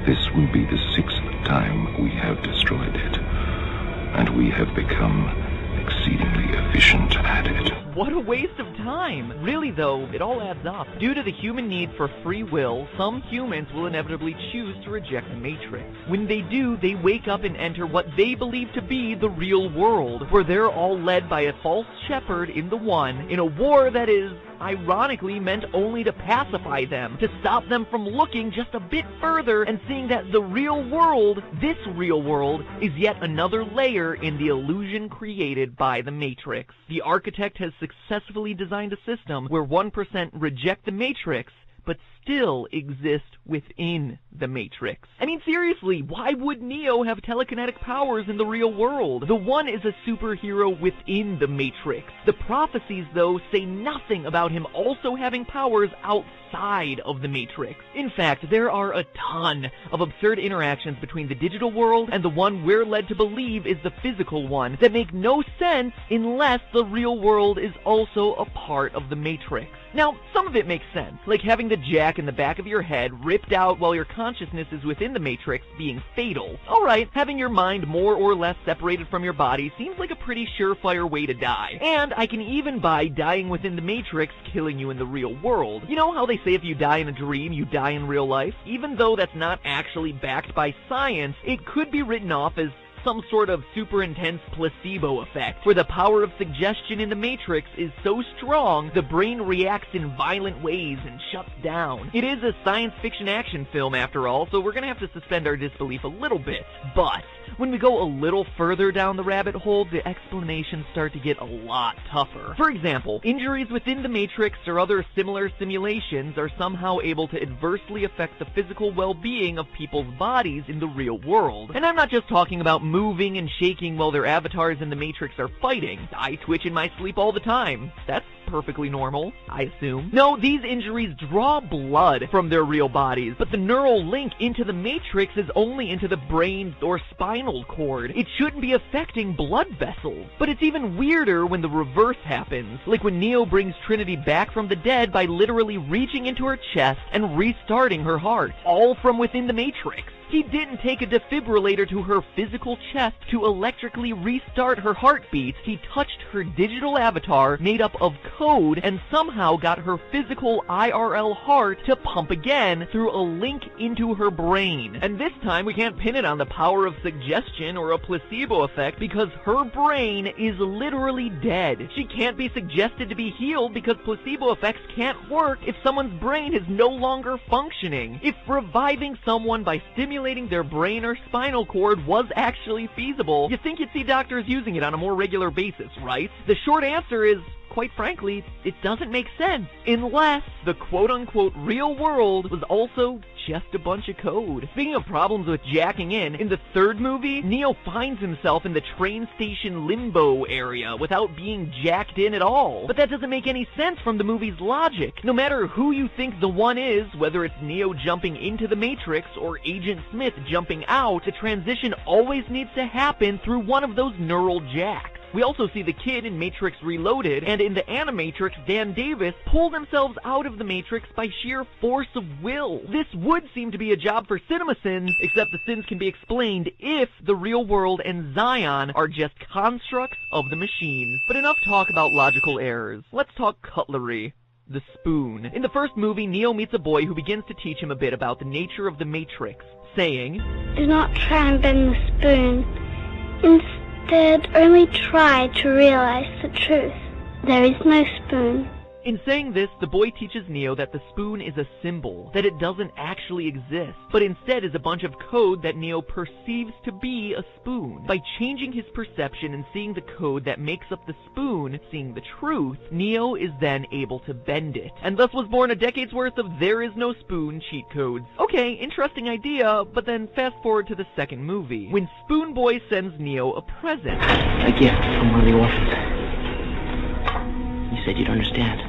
this will be the 6th time we have destroyed it, and we have become exceedingly efficient at it.
What a waste of time! Really though, it all adds up. Due to the human need for free will, some humans will inevitably choose to reject the Matrix. When they do, they wake up and enter what they believe to be the real world, where they're all led by a false shepherd in the One, in a war that is, ironically, meant only to pacify them, to stop them from looking just a bit further and seeing that the real world, this real world, is yet another layer in the illusion created by the Matrix. The architect has successfully designed a system where 1% reject the Matrix, but still exist within the Matrix. I mean, seriously, why would Neo have telekinetic powers in the real world? The One is a superhero within the Matrix. The prophecies, though, say nothing about him also having powers outside of the Matrix. In fact, there are a ton of absurd interactions between the digital world and the one we're led to believe is the physical one that make no sense unless the real world is also a part of the Matrix. Now, some of it makes sense, like having the jack in the back of your head ripped out while your consciousness is within the Matrix being fatal. Alright, having your mind more or less separated from your body seems like a pretty surefire way to die. And I can even buy dying within the Matrix killing you in the real world. You know how they say if you die in a dream, you die in real life? Even though that's not actually backed by science, it could be written off as some sort of super intense placebo effect, where the power of suggestion in the Matrix is so strong, the brain reacts in violent ways and shuts down. It is a science fiction action film after all, so we're gonna have to suspend our disbelief a little bit. But when we go a little further down the rabbit hole, the explanations start to get a lot tougher. For example, injuries within the Matrix or other similar simulations are somehow able to adversely affect the physical well-being of people's bodies in the real world. And I'm not just talking about moving and shaking while their avatars in the Matrix are fighting. I twitch in my sleep all the time. That's perfectly normal, I assume. No, these injuries draw blood from their real bodies, but the neural link into the Matrix is only into the brain or spinal cord. It shouldn't be affecting blood vessels. But it's even weirder when the reverse happens, like when Neo brings Trinity back from the dead by literally reaching into her chest and restarting her heart, all from within the Matrix. He didn't take a defibrillator to her physical chest to electrically restart her heartbeat. He touched her digital avatar made up of code and somehow got her physical IRL heart to pump again through a link into her brain. And this time we can't pin it on the power of suggestion or a placebo effect because her brain is literally dead. She can't be suggested to be healed because placebo effects can't work if someone's brain is no longer functioning. If reviving someone by stimulating their brain or spinal cord was actually feasible, you think you'd see doctors using it on a more regular basis, right? The short answer is, quite frankly, it doesn't make sense, unless the quote-unquote real world was also just a bunch of code. Speaking of problems with jacking in the third movie, Neo finds himself in the train station limbo area without being jacked in at all. But that doesn't make any sense from the movie's logic. No matter who you think the one is, whether it's Neo jumping into the Matrix or Agent Smith jumping out, the transition always needs to happen through one of those neural jacks. We also see the kid in Matrix Reloaded, and in the Animatrix, Dan Davis pull themselves out of the Matrix by sheer force of will. This would seem to be a job for CinemaSins, except the sins can be explained if the real world and Zion are just constructs of the machines. But enough talk about logical errors. Let's talk cutlery. The spoon. In the first movie, Neo meets a boy who begins to teach him a bit about the nature of the Matrix, saying,
"Do not try and bend the spoon. Instead, only try to realize the truth. There is no spoon."
In saying this, the boy teaches Neo that the spoon is a symbol, that it doesn't actually exist, but instead is a bunch of code that Neo perceives to be a spoon. By changing his perception and seeing the code that makes up the spoon, seeing the truth, Neo is then able to bend it, and thus was born a decade's worth of there is no spoon cheat codes. Okay, interesting idea, but then fast forward to the second movie, when Spoon Boy sends Neo a present.
A gift from one of the orphans. You said you'd understand.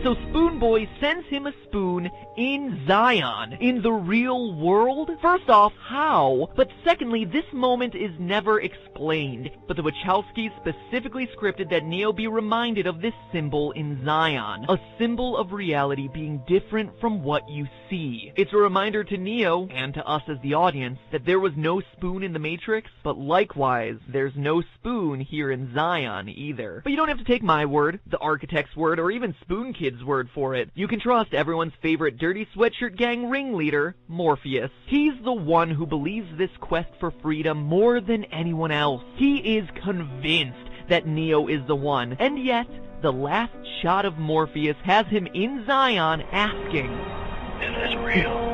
So Spoon Boy sends him a spoon in Zion, in the real world? First off, how? But secondly, this moment is never explained. But the Wachowskis specifically scripted that Neo be reminded of this symbol in Zion, a symbol of reality being different from what you see. It's a reminder to Neo, and to us as the audience, that there was no spoon in the Matrix, but likewise, there's no spoon here in Zion either. But you don't have to take my word, the architect's word, or even Spoon Kid's word for it. You can trust everyone's favorite dirty sweatshirt gang ringleader, Morpheus. He's the one who believes this quest for freedom more than anyone else. He is convinced that Neo is the one, and yet, the last shot of Morpheus has him in Zion asking,
"Is this real?"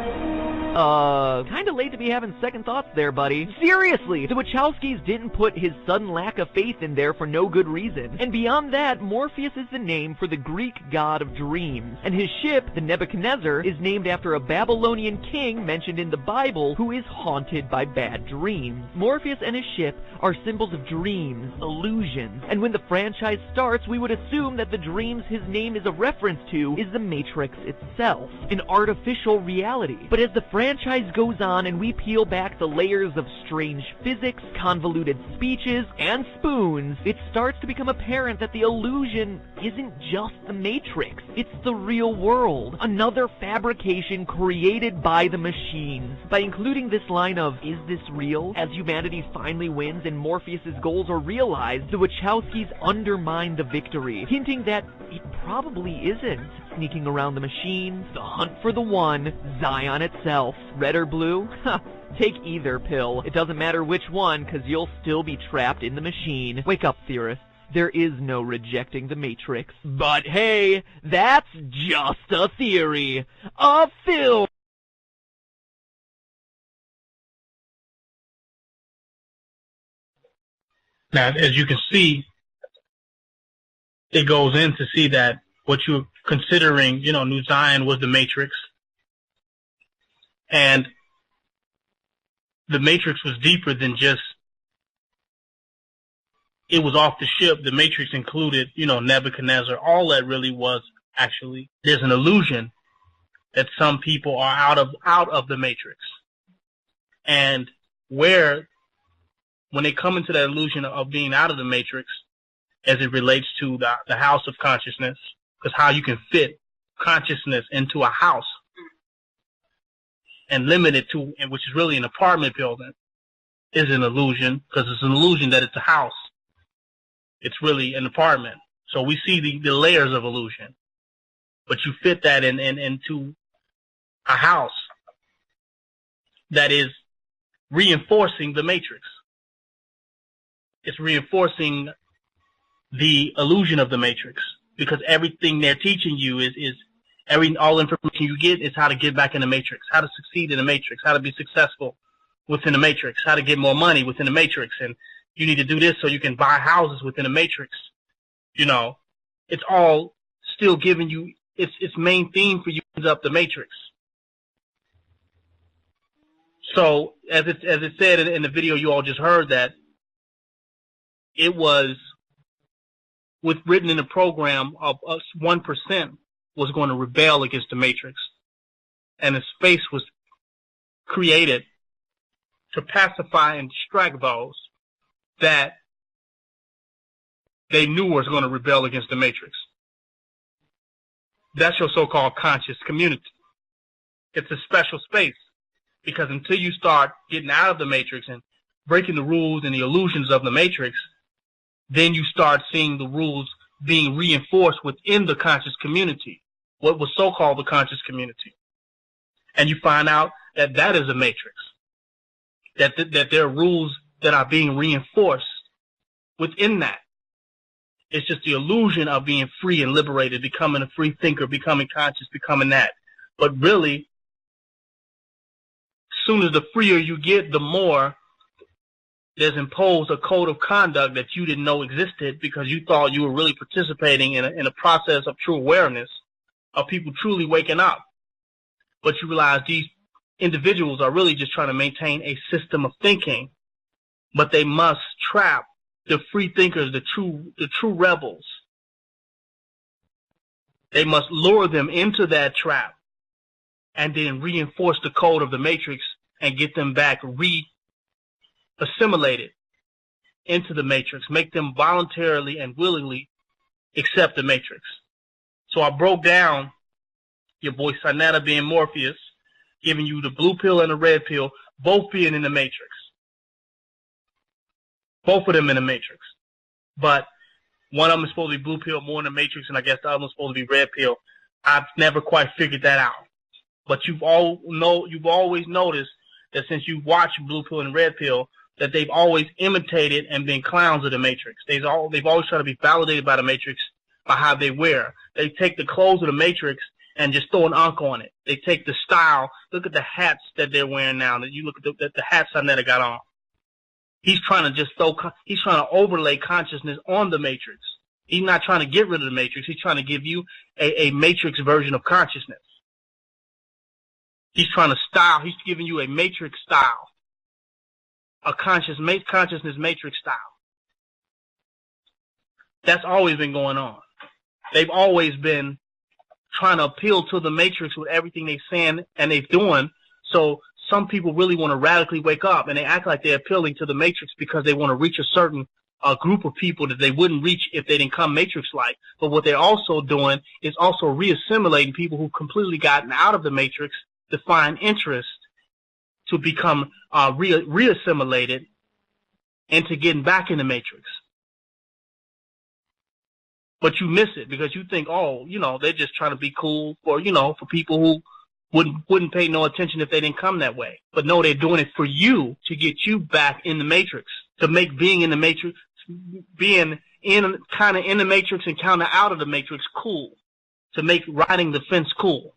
Kinda late to be having second thoughts there, buddy. Seriously, the Wachowskis didn't put his sudden lack of faith in there for no good reason. And beyond that, Morpheus is the name for the Greek god of dreams. And his ship, the Nebuchadnezzar, is named after a Babylonian king mentioned in the Bible who is haunted by bad dreams. Morpheus and his ship are symbols of dreams, illusions. And when the franchise starts, we would assume that the dreams his name is a reference to is the Matrix itself, an artificial reality. But as the franchise goes on and we peel back the layers of strange physics, convoluted speeches, and spoons, it starts to become apparent that the illusion isn't just the Matrix. It's the real world, another fabrication created by the machines. By including this line of, "Is this real?" as humanity finally wins and Morpheus's goals are realized, the Wachowskis undermine the victory, hinting that it probably isn't. Sneaking around the machines, the hunt for the one, Zion itself. Red or blue? Take either pill. It doesn't matter which one, because you'll still be trapped in the machine. Wake up, theorists. There is no rejecting the Matrix. But hey, that's just a theory. A film.
Now, as you can see, it goes in to see that what you're considering, New Zion was the Matrix. And the Matrix was deeper than just, it was off the ship. The Matrix included, Nebuchadnezzar. All that really was actually, there's an illusion that some people are out of the Matrix. And when they come into that illusion of being out of the Matrix, as it relates to the house of consciousness, because how you can fit consciousness into a house and limit it to, which is really an apartment building, is an illusion, because it's an illusion that it's a house. It's really an apartment. So we see the layers of illusion. But you fit that into a house that is reinforcing the Matrix. It's reinforcing the illusion of the Matrix, because everything they're teaching you is all information you get is how to get back in the Matrix, how to succeed in the Matrix, how to be successful within the Matrix, how to get more money within the Matrix, and you need to do this so you can buy houses within the Matrix. It's all still giving you its main theme for you is up the Matrix. So as it said in the video you all just heard, that it was written in the program of us 1% was going to rebel against the Matrix, and a space was created to pacify and distract those that they knew was going to rebel against the Matrix. That's your so-called conscious community. It's a special space, because until you start getting out of the Matrix and breaking the rules and the illusions of the Matrix, then you start seeing the rules being reinforced within the conscious community, what was so-called the conscious community. And you find out that that is a Matrix, that there are rules that are being reinforced within that. It's just the illusion of being free and liberated, becoming a free thinker, becoming conscious, becoming that. But really, as soon as the freer you get, the more there's imposed a code of conduct that you didn't know existed, because you thought you were really participating in a process of true awareness, of people truly waking up. But you realize these individuals are really just trying to maintain a system of thinking, but they must trap the free thinkers, the true rebels. They must lure them into that trap and then reinforce the code of the Matrix and get them back assimilated into the Matrix, make them voluntarily and willingly accept the Matrix. So I broke down your boy Sinetta being Morpheus, giving you the blue pill and the red pill, both being in the Matrix. Both of them in the Matrix. But one of them is supposed to be blue pill more in the Matrix, and I guess the other one's supposed to be red pill. I've never quite figured that out. But you've always noticed that since you've watched blue pill and red pill, that they've always imitated and been clowns of the Matrix. They've always tried to be validated by the Matrix by how they wear. They take the clothes of the Matrix and just throw an unk on it. They take the style. Look at the hats that they're wearing now. That you look at the hats Sinetta got on. He's trying to overlay consciousness on the Matrix. He's not trying to get rid of the Matrix. He's trying to give you a Matrix version of consciousness. He's he's giving you a Matrix style. A consciousness Matrix style. That's always been going on. They've always been trying to appeal to the Matrix with everything they're saying and they're doing. So some people really want to radically wake up, and they act like they're appealing to the Matrix because they want to reach a certain group of people that they wouldn't reach if they didn't come Matrix-like. But what they're also doing is also reassimilating people who've completely gotten out of the Matrix to find interest to become reassimilated into getting back in the Matrix. But you miss it because you think, they're just trying to be cool for people wouldn't pay no attention if they didn't come that way. But no, they're doing it for you, to get you back in the Matrix, to make being in the Matrix, being kind of in the Matrix and kind of out of the Matrix cool, to make riding the fence cool.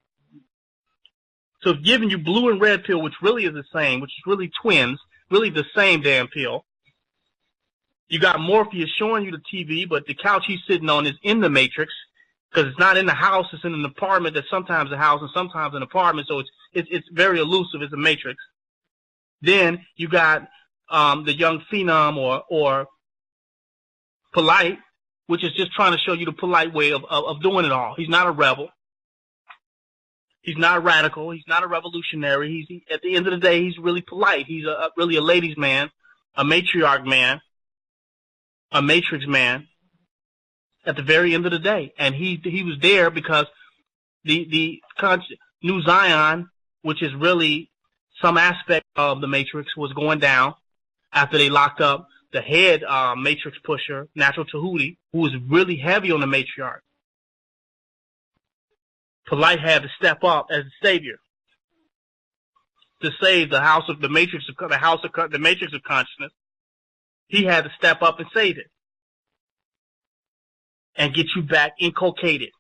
So it's giving you blue and red pill, which really is the same, which is really twins, really the same damn pill. You got Morpheus showing you the TV, but the couch he's sitting on is in the Matrix, because it's not in the house, it's in an apartment that's sometimes a house and sometimes an apartment, so it's very elusive, it's a Matrix. Then you got the young phenom or polite, which is just trying to show you the polite way of doing it all. He's not a rebel. He's not radical. He's not a revolutionary. At the end of the day, he's really polite. He's really a ladies' man, a matriarch man, a matrix man at the very end of the day. And he was there because the New Zion, which is really some aspect of the Matrix, was going down after they locked up the head Matrix pusher, Natural Tahuti, who was really heavy on the matriarch. Polite had to step up as the savior to save the house of the Matrix, the Matrix of consciousness. He had to step up and save it and get you back inculcated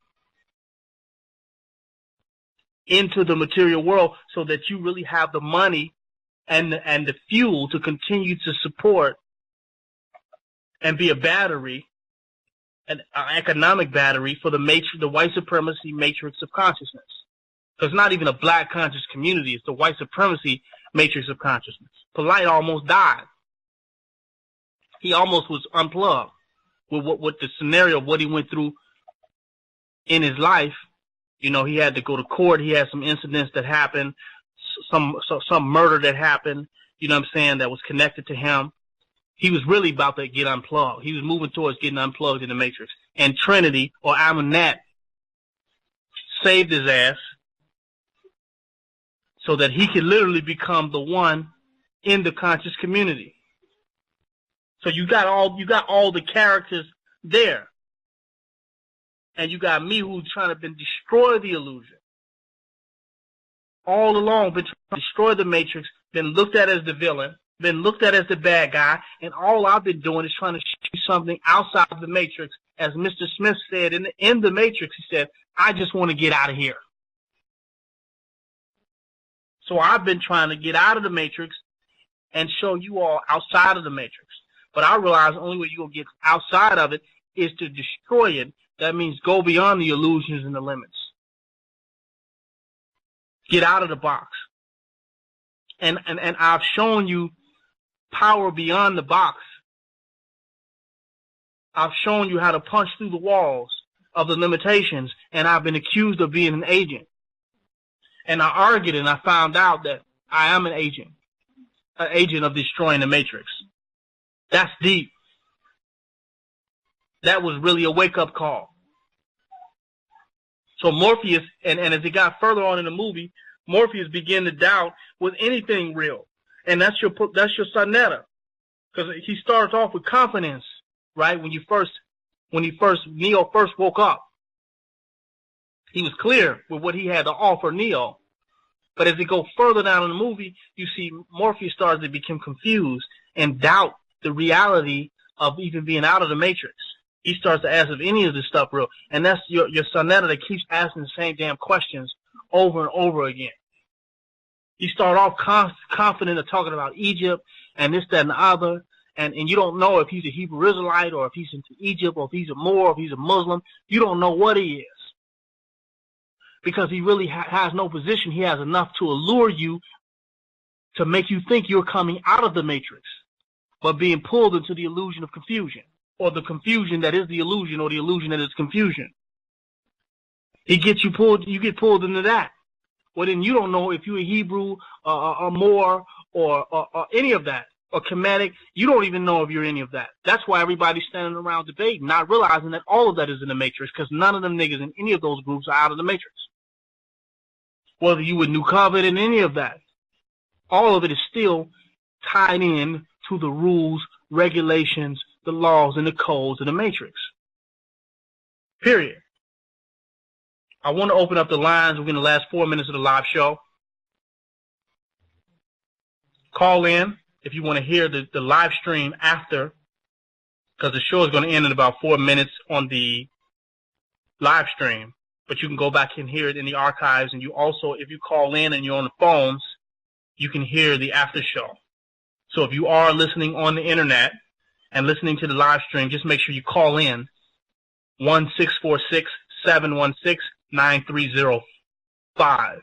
into the material world, so that you really have the money and the fuel to continue to support and be a battery, an economic battery for the white supremacy matrix of consciousness. So it's not even a black conscious community, it's the white supremacy matrix of consciousness. Polite almost died. He almost was unplugged with the scenario of what he went through in his life. You know, he had to go to court, he had some incidents that happened, some murder that happened, you know what I'm saying, that was connected to him. He was really about to get unplugged. He was moving towards getting unplugged in the Matrix. And Trinity, or Amunet, saved his ass so that he could literally become the one in the conscious community. So you got all the characters there. And you got me, who's trying to destroy the illusion. All along, been trying to destroy the Matrix, been looked at as the villain, been looked at as the bad guy, and all I've been doing is trying to show you something outside of the Matrix. As Mr. Smith said in the Matrix, he said, I just want to get out of here. So I've been trying to get out of the Matrix and show you all outside of the Matrix. But I realize the only way you're going to get outside of it is to destroy it. That means go beyond the illusions and the limits. Get out of the box. And I've shown you power beyond the box. I've shown you how to punch through the walls of the limitations, and I've been accused of being an agent. And I argued and I found out that I am an agent of destroying the Matrix. That's deep. That was really a wake-up call. So Morpheus, and as it got further on in the movie, Morpheus began to doubt, was anything real? And that's your sonetta. Because he starts off with confidence, right? Neo first woke up, he was clear with what he had to offer Neo. But as it goes further down in the movie, you see Morpheus starts to become confused and doubt the reality of even being out of the Matrix. He starts to ask if any of this stuff real. And that's your sonetta that keeps asking the same damn questions over and over again. You start off confident of talking about Egypt and this, that, and the other, and you don't know if he's a Hebrew Israelite or if he's into Egypt or if he's a Moor or if he's a Muslim. You don't know what he is. Because he really has no position. He has enough to allure you to make you think you're coming out of the Matrix, but being pulled into the illusion of confusion, or the confusion that is the illusion, or the illusion that is confusion. You get pulled into that. Well, then you don't know if you're a Hebrew, or Moor, or any of that, or Kemetic. You don't even know if you're any of that. That's why everybody's standing around debating, not realizing that all of that is in the Matrix, because none of them niggas in any of those groups are out of the Matrix. Whether you with New Covenant and any of that, all of it is still tied in to the rules, regulations, the laws, and the codes of the Matrix. Period. I want to open up the lines within the last 4 minutes of the live show. Call in if you want to hear the live stream after, because the show is going to end in about 4 minutes on the live stream. But you can go back and hear it in the archives. And you also, if you call in and you're on the phones, you can hear the after show. So if you are listening on the internet and listening to the live stream, just make sure you call in 1-646-716-9305.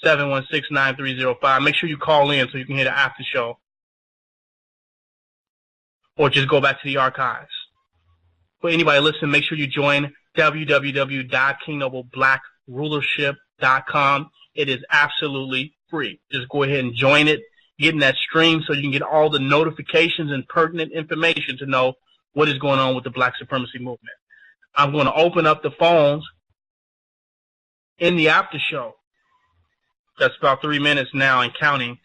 646-716-9305. Make sure you call in so you can hear the after show. Or just go back to the archives. For anybody listening, make sure you join www.KingNobleBlackRulership.com. It is absolutely free. Just go ahead and join it, get in that stream so you can get all the notifications and pertinent information to know what is going on with the Black supremacy movement. I'm going to open up the phones in the after show. That's about 3 minutes now and counting.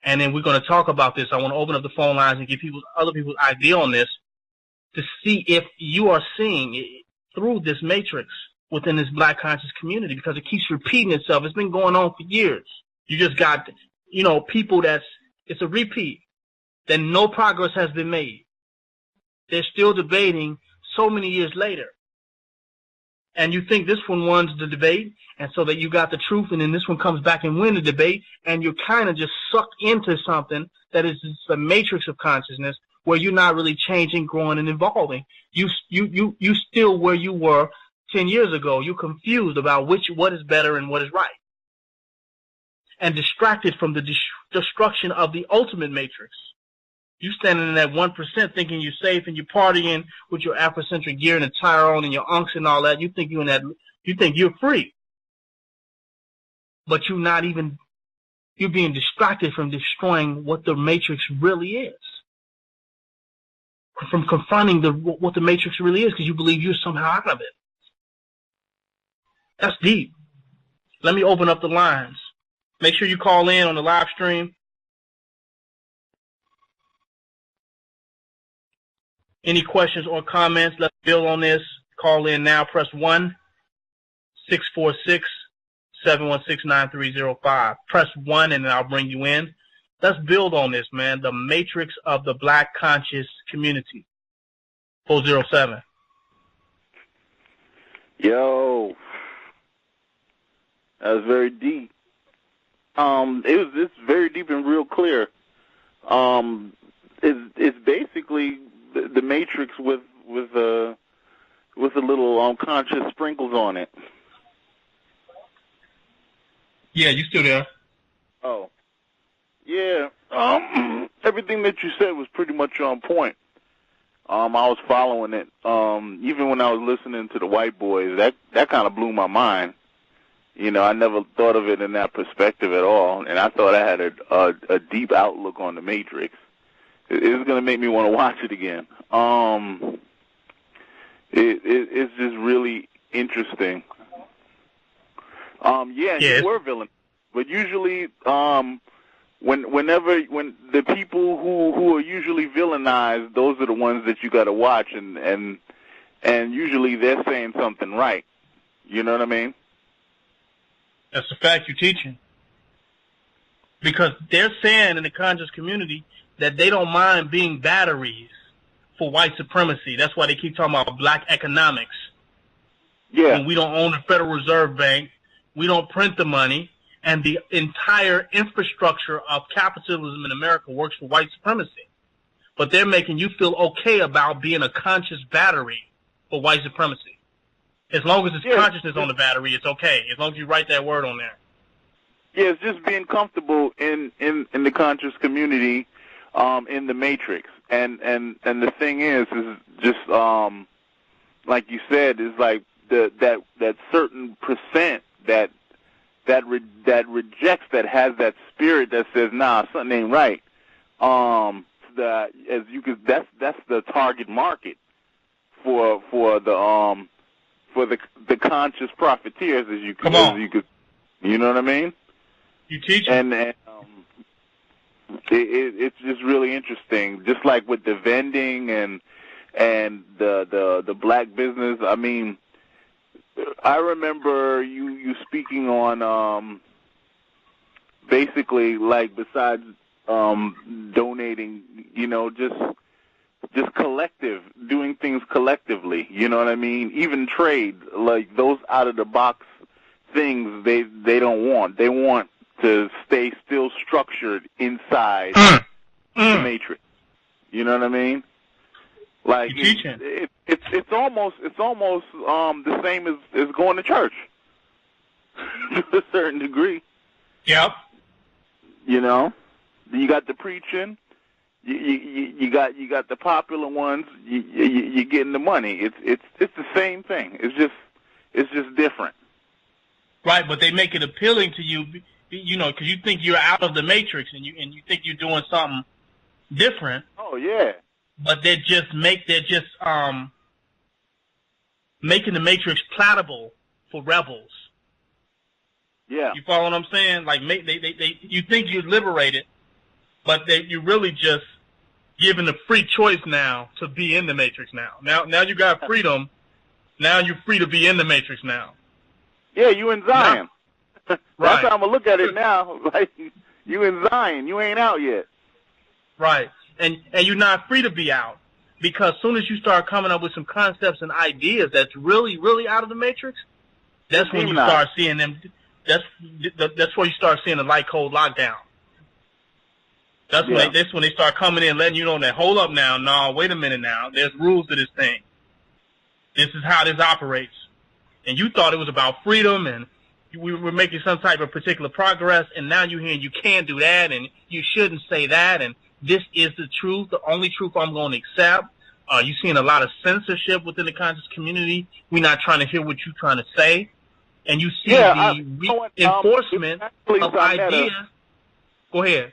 And then we're going to talk about this. I want to open up the phone lines and give other people's idea on this to see if you are seeing it through this matrix within this Black conscious community, because it keeps repeating itself. It's been going on for years. You just got, people it's a repeat. Then no progress has been made. They're still debating so many years later. And you think this one wins the debate, and so that you got the truth, and then this one comes back and wins the debate, and you're kind of just sucked into something that is just a matrix of consciousness where you're not really changing, growing, and evolving. You still where you were 10 years ago. You're confused about what is better and what is right, and distracted from the destruction of the ultimate matrix. You standing in that 1% thinking you're safe, and you're partying with your Afrocentric gear and a tire on and your unks and all that. You think you're free, but you're being distracted from destroying what the matrix really is, from confronting what the matrix really is, because you believe you're somehow out of it. That's deep. Let me open up the lines. Make sure you call in on the live stream. Any questions or comments? Let's build on this. Call in now. Press 1-646-716-9305. Press 1 and then I'll bring you in. Let's build on this, man. The matrix of the Black conscious community. 407.
Yo. That was very deep. It's very deep and real clear. It's basically the matrix with a little conscious sprinkles on it.
Yeah, you still there?
Oh, yeah. Everything that you said was pretty much on point. I was following it. Even when I was listening to the white boys, that kind of blew my mind. I never thought of it in that perspective at all, and I thought I had a deep outlook on the Matrix. It's going to make me want to watch it again. It's just really interesting. You were villain, but usually when the people who are usually villainized, those are the ones that you got to watch, and usually they're saying something right. You know what I mean?
That's the fact you're teaching. Because they're saying in the conscious community that they don't mind being batteries for white supremacy. That's why they keep talking about black economics.
Yeah.
When we don't own the Federal Reserve Bank, we don't print the money, and the entire infrastructure of capitalism in America works for white supremacy. But they're making you feel okay about being a conscious battery for white supremacy. As long as it's consciousness on the battery, it's okay. As long as you write that word on there.
Yeah, it's just being comfortable in the conscious community, in the matrix. And the thing is just like you said, is like that certain percent that rejects, that has that spirit that says, nah, something ain't right. That's the target market for the conscious profiteers, as you could, you know what I mean?
You teach
and it's just really interesting. Just like with the vending and the black business. I mean, I remember you speaking on basically like besides donating, just collective, doing things collectively. You know what I mean? Even trade, like those out of the box things they don't want. They want to stay still structured inside the matrix. You know what I mean? Like it's almost the same as going to church to a certain degree.
Yep.
You got the preaching. You got the popular ones. You're getting the money. It's the same thing. It's just different.
Right, but they make it appealing to you, because you think you're out of the matrix and you think you're doing something different.
Oh yeah.
But they're just making the matrix palatable for rebels.
Yeah.
You follow what I'm saying? Like you think you're liberated, but you're really just given the free choice now to be in the matrix now. Now you got freedom. Now you're free to be in the matrix now.
Yeah, you in Zion.
Right.
That's how I'm gonna look at it now. Like you in Zion. You ain't out yet.
Right. And you're not free to be out, because as soon as you start coming up with some concepts and ideas that's really, really out of the matrix, that's when you start seeing them. That's where you start seeing the light code lockdown. That's when they start coming in, letting you know that, hold up now, no, wait a minute now, there's rules to this thing. This is how this operates. And you thought it was about freedom and we were making some type of particular progress, and now you're hearing you can't do that and you shouldn't say that, and this is the truth, the only truth I'm going to accept. You're seeing a lot of censorship within the conscious community. We're not trying to hear what you're trying to say. And you see the enforcement of ideas. Go ahead.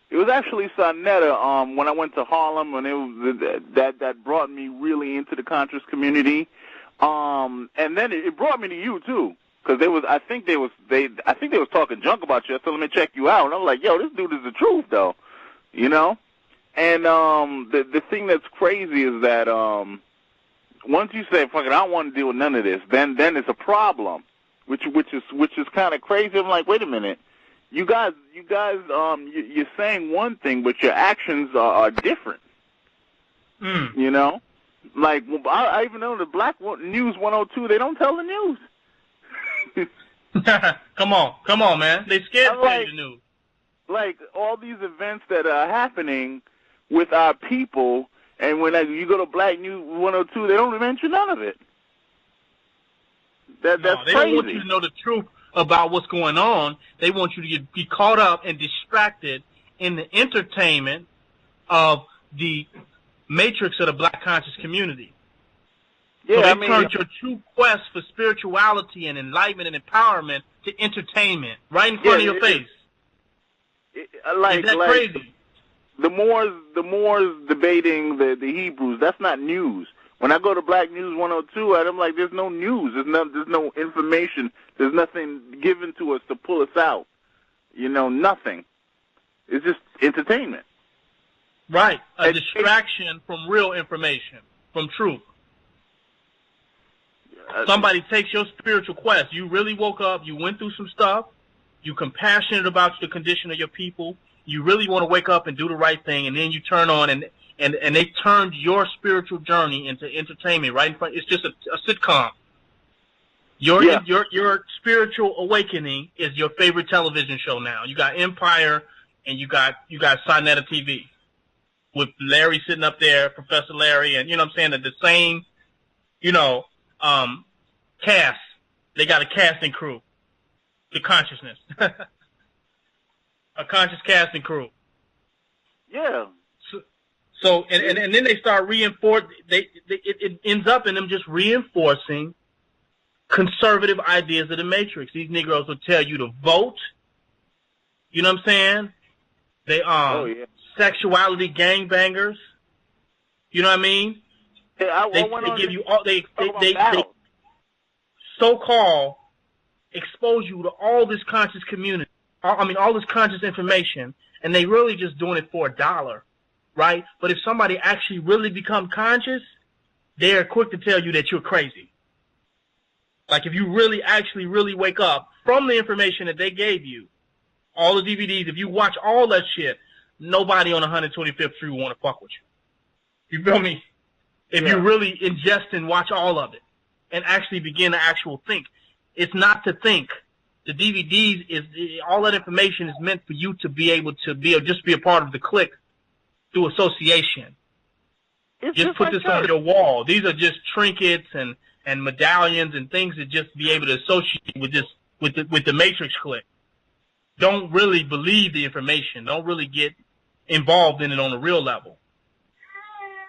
It was actually Sonetta when I went to Harlem, and it was that brought me really into the conscious community. And then it brought me to you too, because I think they was talking junk about you. So let me check you out, and I was like, yo, this dude is the truth though, And the thing that's crazy is that once you say, fuck it, I don't want to deal with none of this, then it's a problem, which is kind of crazy. I'm like, wait a minute. You guys, you're saying one thing, but your actions are different. Like I even know the Black News 102, they don't tell the news.
Come on, man. They scared to tell the news.
Like all these events that are happening with our people, and when you go to Black News 102, they don't mention none of it. That's
they
crazy.
Don't want you to know the truth about what's going on. They want you to be caught up and distracted in the entertainment of the matrix of the Black conscious community.
Yeah,
so they turned your true quest for spirituality and enlightenment and empowerment to entertainment right in front of your face. Is that crazy?
The Moors debating the Hebrews, that's not news. When I go to Black News 102, I'm like, there's no news. There's no information. There's nothing given to us to pull us out. Nothing. It's just entertainment.
Right. A distraction from real information, from truth. Somebody takes your spiritual quest. You really woke up. You went through some stuff. You're compassionate about the condition of your people. You really want to wake up and do the right thing, and then you turn on and they turned your spiritual journey into entertainment right in front. It's just a sitcom. Your spiritual awakening is your favorite television show now. You got Empire and you got Sonetta TV with Larry sitting up there, Professor Larry, and the same, cast. They got a casting crew. The consciousness. A conscious casting crew.
Yeah.
So and then they start reinforcing. It ends up in them just reinforcing conservative ideas of the matrix. These Negroes will tell you to vote. You know what I'm saying? They sexuality gangbangers. You know what I mean?
Yeah,
they give you all they so-called expose you to all this conscious community. All this conscious information, and they really just doing it for $1. Right? But if somebody actually really become conscious, they're quick to tell you that you're crazy. Like if you really, actually, really wake up from the information that they gave you, all the DVDs, if you watch all that shit, nobody on 125th Street will want to fuck with you. You feel me? If you really ingest and watch all of it and actually begin to think, it's not to think. The DVDs all that information is meant for you to be able to just be a part of the clique through association. Just put this on your wall. These are just trinkets and medallions and things that just be able to associate with the Matrix clique. Don't really believe the information. Don't really get involved in it on a real level.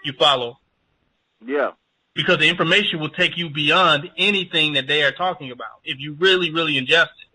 You follow?
Yeah.
Because the information will take you beyond anything that they are talking about if you really, really ingest it.